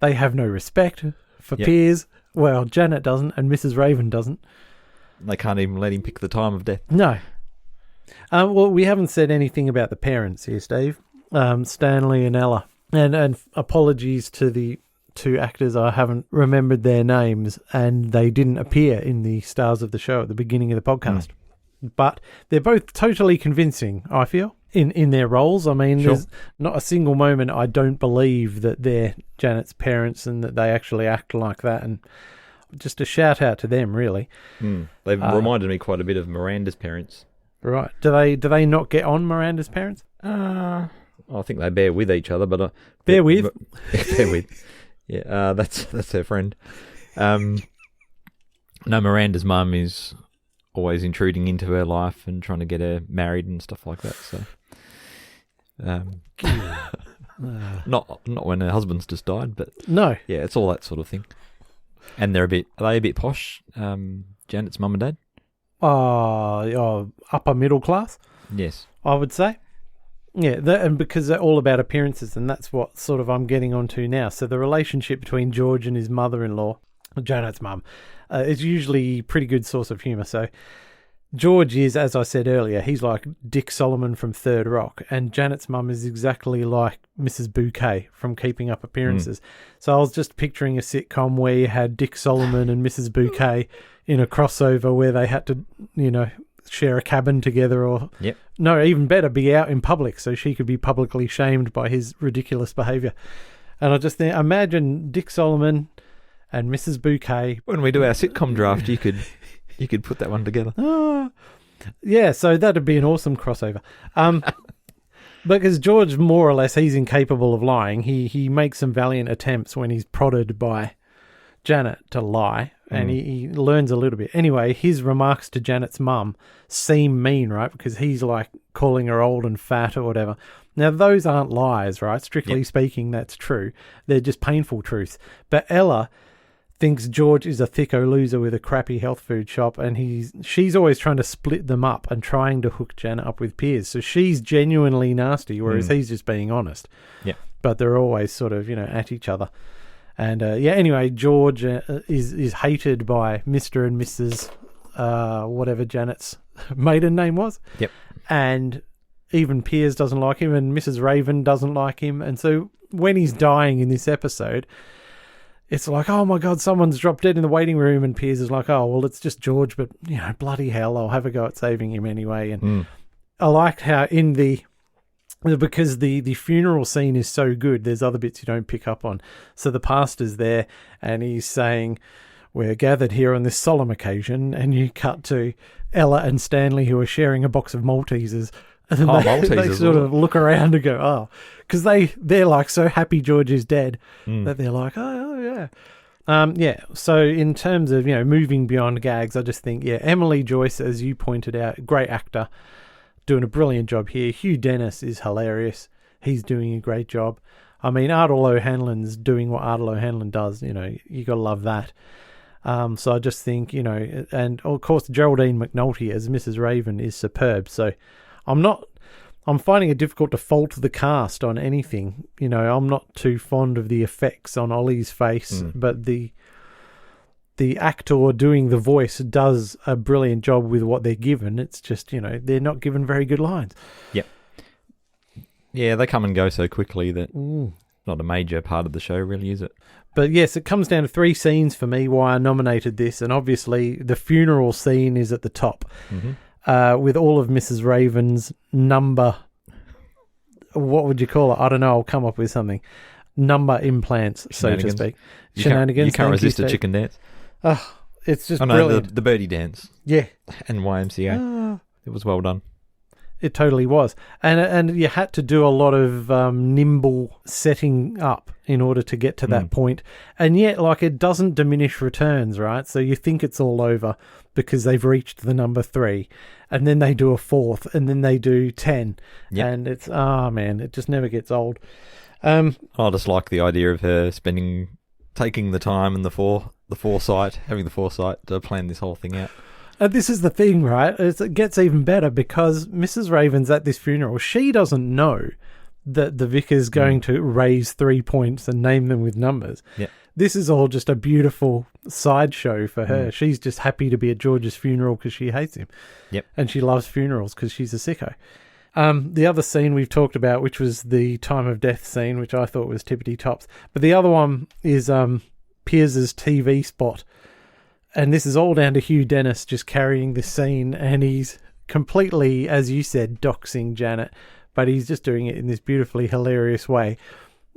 [SPEAKER 1] They have no respect for Piers. Well, Janet doesn't, and Mrs. Raven doesn't.
[SPEAKER 2] They can't even let him pick the time of death.
[SPEAKER 1] No. Well, we haven't said anything about the parents here, Steve. Stanley and Ella. And apologies to the 2 actors, I haven't remembered their names, and they didn't appear in the stars of the show at the beginning of the podcast. But they're both totally convincing, I feel, in their roles. I mean, there's not a single moment I don't believe that they're Janet's parents and that they actually act like that. And just a shout out to them, really.
[SPEAKER 2] They've reminded me quite a bit of Miranda's parents.
[SPEAKER 1] Right. Do they not get on, Miranda's parents?
[SPEAKER 2] I think they bear with each other, but...
[SPEAKER 1] bear with?
[SPEAKER 2] Bear with. Yeah, that's her friend. No, Miranda's mum is always intruding into her life and trying to get her married and stuff like that. So, not when her husband's just died, but
[SPEAKER 1] no,
[SPEAKER 2] yeah, it's all that sort of thing. And are they a bit posh? Janet's mum and dad.
[SPEAKER 1] Upper middle class.
[SPEAKER 2] Yes,
[SPEAKER 1] I would say. Yeah, and because they're all about appearances, and that's what sort of I'm getting onto now. So the relationship between George and his mother-in-law, Janet's mum, is usually a pretty good source of humour. So George is, as I said earlier, he's like Dick Solomon from Third Rock, and Janet's mum is exactly like Mrs. Bouquet from Keeping Up Appearances. So I was just picturing a sitcom where you had Dick Solomon and Mrs. Bouquet in a crossover where they had to, share a cabin together, or no, even better, be out in public so she could be publicly shamed by his ridiculous behaviour. And I just think, imagine Dick Solomon and Mrs. Bouquet.
[SPEAKER 2] When we do our sitcom draft, you could put that one together.
[SPEAKER 1] Yeah, so that'd be an awesome crossover. Because George, more or less, he's incapable of lying. He makes some valiant attempts when he's prodded by Janet to lie, and he learns a little bit. Anyway, his remarks to Janet's mum seem mean, right? Because he's like calling her old and fat or whatever. Now, those aren't lies, right? Strictly speaking, that's true. They're just painful truths. But Ella thinks George is a thicko loser with a crappy health food shop, and she's always trying to split them up and trying to hook Janet up with Piers. So she's genuinely nasty, whereas he's just being honest.
[SPEAKER 2] Yeah.
[SPEAKER 1] But they're always sort of, at each other. And anyway, George is hated by Mr. and Mrs. Whatever Janet's maiden name was.
[SPEAKER 2] Yep.
[SPEAKER 1] And even Piers doesn't like him, and Mrs. Raven doesn't like him. And so when he's dying in this episode, it's like, oh my God, someone's dropped dead in the waiting room, and Piers is like, oh, well, it's just George, but, bloody hell, I'll have a go at saving him anyway. And I liked how because the funeral scene is so good, there's other bits you don't pick up on. So the pastor's there, and he's saying, we're gathered here on this solemn occasion, and you cut to Ella and Stanley, who are sharing a box of Maltesers. And they sort of look around and go, oh, because they're like so happy George is dead that they're like, oh yeah. So in terms of, moving beyond gags, I just think, Emily Joyce, as you pointed out, great actor, doing a brilliant job here. Hugh Dennis is hilarious. He's doing a great job. I mean, Ardal O'Hanlon's doing what Ardal O'Hanlon does. You got to love that. So I just think, and of course Geraldine McNulty as Mrs. Raven is superb. So I'm finding it difficult to fault the cast on anything. I'm not too fond of the effects on Ollie's face, but the actor doing the voice does a brilliant job with what they're given. It's just, they're not given very good lines.
[SPEAKER 2] Yep. Yeah, they come and go so quickly that not a major part of the show, really, is it?
[SPEAKER 1] But yes, it comes down to 3 scenes for me why I nominated this, and obviously the funeral scene is at the top, with all of Mrs. Raven's number. What would you call it? I don't know. I'll come up with something. Number implants, so to speak. Shenanigans.
[SPEAKER 2] You can't resist a chicken dance.
[SPEAKER 1] It's just brilliant.
[SPEAKER 2] The birdie dance.
[SPEAKER 1] Yeah.
[SPEAKER 2] And YMCA. It was well done.
[SPEAKER 1] It totally was. And you had to do a lot of nimble setting up in order to get to that point. And yet, like, it doesn't diminish returns, right? So you think it's all over because they've reached the number 3. And then they do a 4th. And then they do 10. Yep. And it's, man, it just never gets old. I
[SPEAKER 2] just like the idea of her taking the time and having the foresight to plan this whole thing out.
[SPEAKER 1] And this is the thing, right? It gets even better because Mrs. Raven's at this funeral. She doesn't know that the vicar's going to raise 3 points and name them with numbers.
[SPEAKER 2] Yep.
[SPEAKER 1] This is all just a beautiful sideshow for her. She's just happy to be at George's funeral because she hates him.
[SPEAKER 2] Yep.
[SPEAKER 1] And she loves funerals because she's a sicko. The other scene we've talked about, which was the time of death scene, which I thought was tippity tops. But the other one is Piers's TV spot. And this is all down to Hugh Dennis just carrying this scene, and he's completely, as you said, doxing Janet, but he's just doing it in this beautifully hilarious way.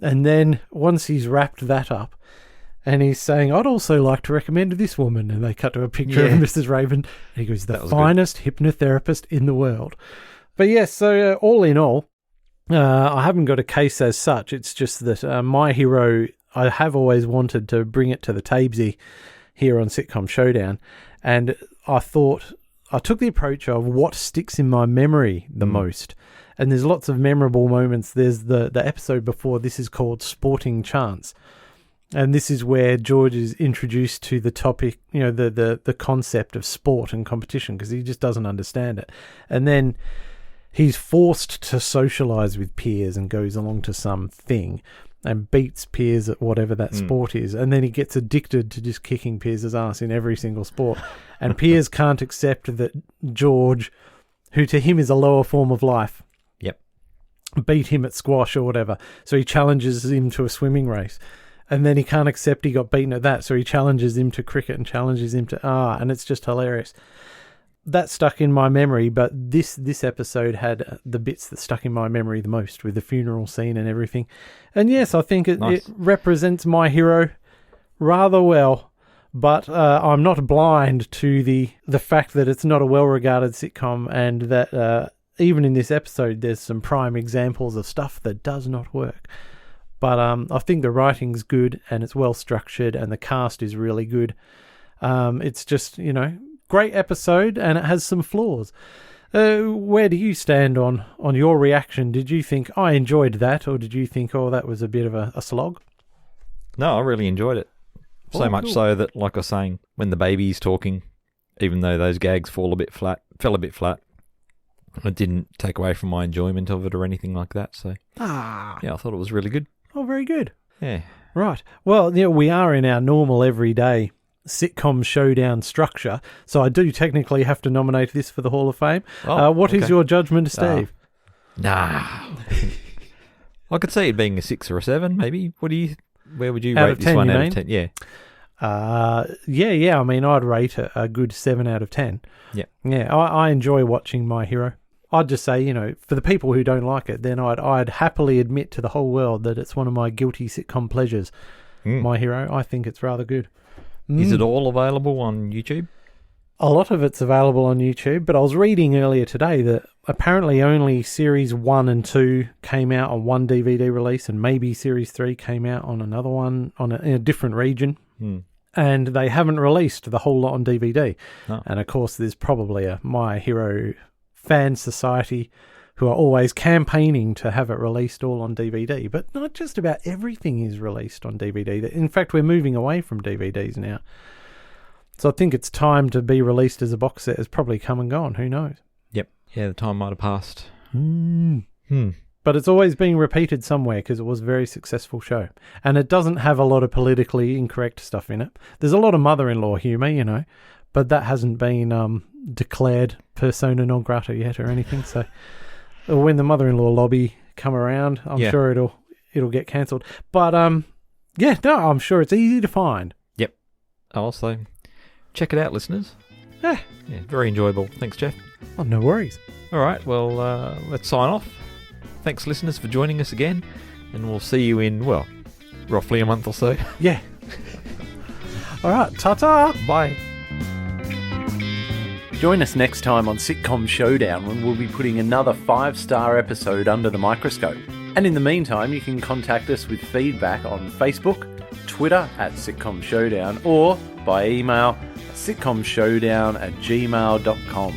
[SPEAKER 1] And then once he's wrapped that up, and he's saying, I'd also like to recommend this woman, and they cut to a picture of Mrs. Raven, and he goes, the finest hypnotherapist in the world. But yes, so all in all, I haven't got a case as such. It's just that My Hero, I have always wanted to bring it to the Tabesy here on Sitcom Showdown, and I thought I took the approach of what sticks in my memory the most, and there's lots of memorable moments. There's the episode before this is called Sporting Chance, and this is where George is introduced to the topic, the concept of sport and competition, because he just doesn't understand it, and then he's forced to socialise with Piers and goes along to some thing and beats Piers at whatever that sport is. And then he gets addicted to just kicking Piers' ass in every single sport. And Piers can't accept that George, who to him is a lower form of life, beat him at squash or whatever. So he challenges him to a swimming race. And then he can't accept he got beaten at that. So he challenges him to cricket and challenges him to and it's just hilarious. That stuck in my memory, but this episode had the bits that stuck in my memory the most, with the funeral scene and everything. And yes, I think it represents My Hero rather well, but I'm not blind to the fact that it's not a well-regarded sitcom, and that even in this episode there's some prime examples of stuff that does not work. But I think the writing's good, and it's well-structured, and the cast is really good. It's just, great episode, and it has some flaws. Where do you stand on your reaction? Did you think, I enjoyed that, or did you think, that was a bit of a slog?
[SPEAKER 2] No, I really enjoyed it. So much so that, like I was saying, when the baby's talking, even though those gags fell a bit flat, it didn't take away from my enjoyment of it or anything like that. So, yeah, I thought it was really good.
[SPEAKER 1] Oh, very good.
[SPEAKER 2] Yeah.
[SPEAKER 1] Right. Well, we are in our normal everyday Sitcom Showdown structure, so I do technically have to nominate this for the Hall of Fame. What is your judgment, Steve?
[SPEAKER 2] Nah. I could see it being a 6 or a 7, maybe. Where would you rate this one out of 10? Yeah.
[SPEAKER 1] Yeah. I mean, I'd rate it a good 7 out of 10.
[SPEAKER 2] Yeah.
[SPEAKER 1] Yeah, I enjoy watching My Hero. I'd just say, for the people who don't like it, then I'd happily admit to the whole world that it's one of my guilty sitcom pleasures. My Hero, I think it's rather good.
[SPEAKER 2] Is it all available on YouTube?
[SPEAKER 1] A lot of it's available on YouTube, but I was reading earlier today that apparently only Series 1 and 2 came out on one DVD release, and maybe Series 3 came out on another one in a different region, and they haven't released the whole lot on DVD.
[SPEAKER 2] Oh.
[SPEAKER 1] And of course, there's probably a My Hero fan society who are always campaigning to have it released all on DVD, but not just about everything is released on DVD. In fact, we're moving away from DVDs now. So I think it's time to be released as a box set. Has probably come and gone. Who knows?
[SPEAKER 2] Yep. Yeah, the time might have passed.
[SPEAKER 1] But it's always being repeated somewhere because it was a very successful show. And it doesn't have a lot of politically incorrect stuff in it. There's a lot of mother-in-law humour, but that hasn't been declared persona non grata yet or anything. So when the mother-in-law lobby come around, I'm sure it'll get cancelled. But I'm sure it's easy to find.
[SPEAKER 2] Yep. Also, check it out, listeners.
[SPEAKER 1] Yeah,
[SPEAKER 2] very enjoyable. Thanks, Jeff.
[SPEAKER 1] Oh, no worries.
[SPEAKER 2] All right, well, let's sign off. Thanks, listeners, for joining us again, and we'll see you in, well, roughly a month or so.
[SPEAKER 1] Yeah. All right, ta-ta.
[SPEAKER 2] Bye.
[SPEAKER 1] Join us next time on Sitcom Showdown when we'll be putting another 5-star episode under the microscope. And in the meantime, you can contact us with feedback on Facebook, Twitter @Sitcom Showdown, or by email sitcomshowdown@gmail.com.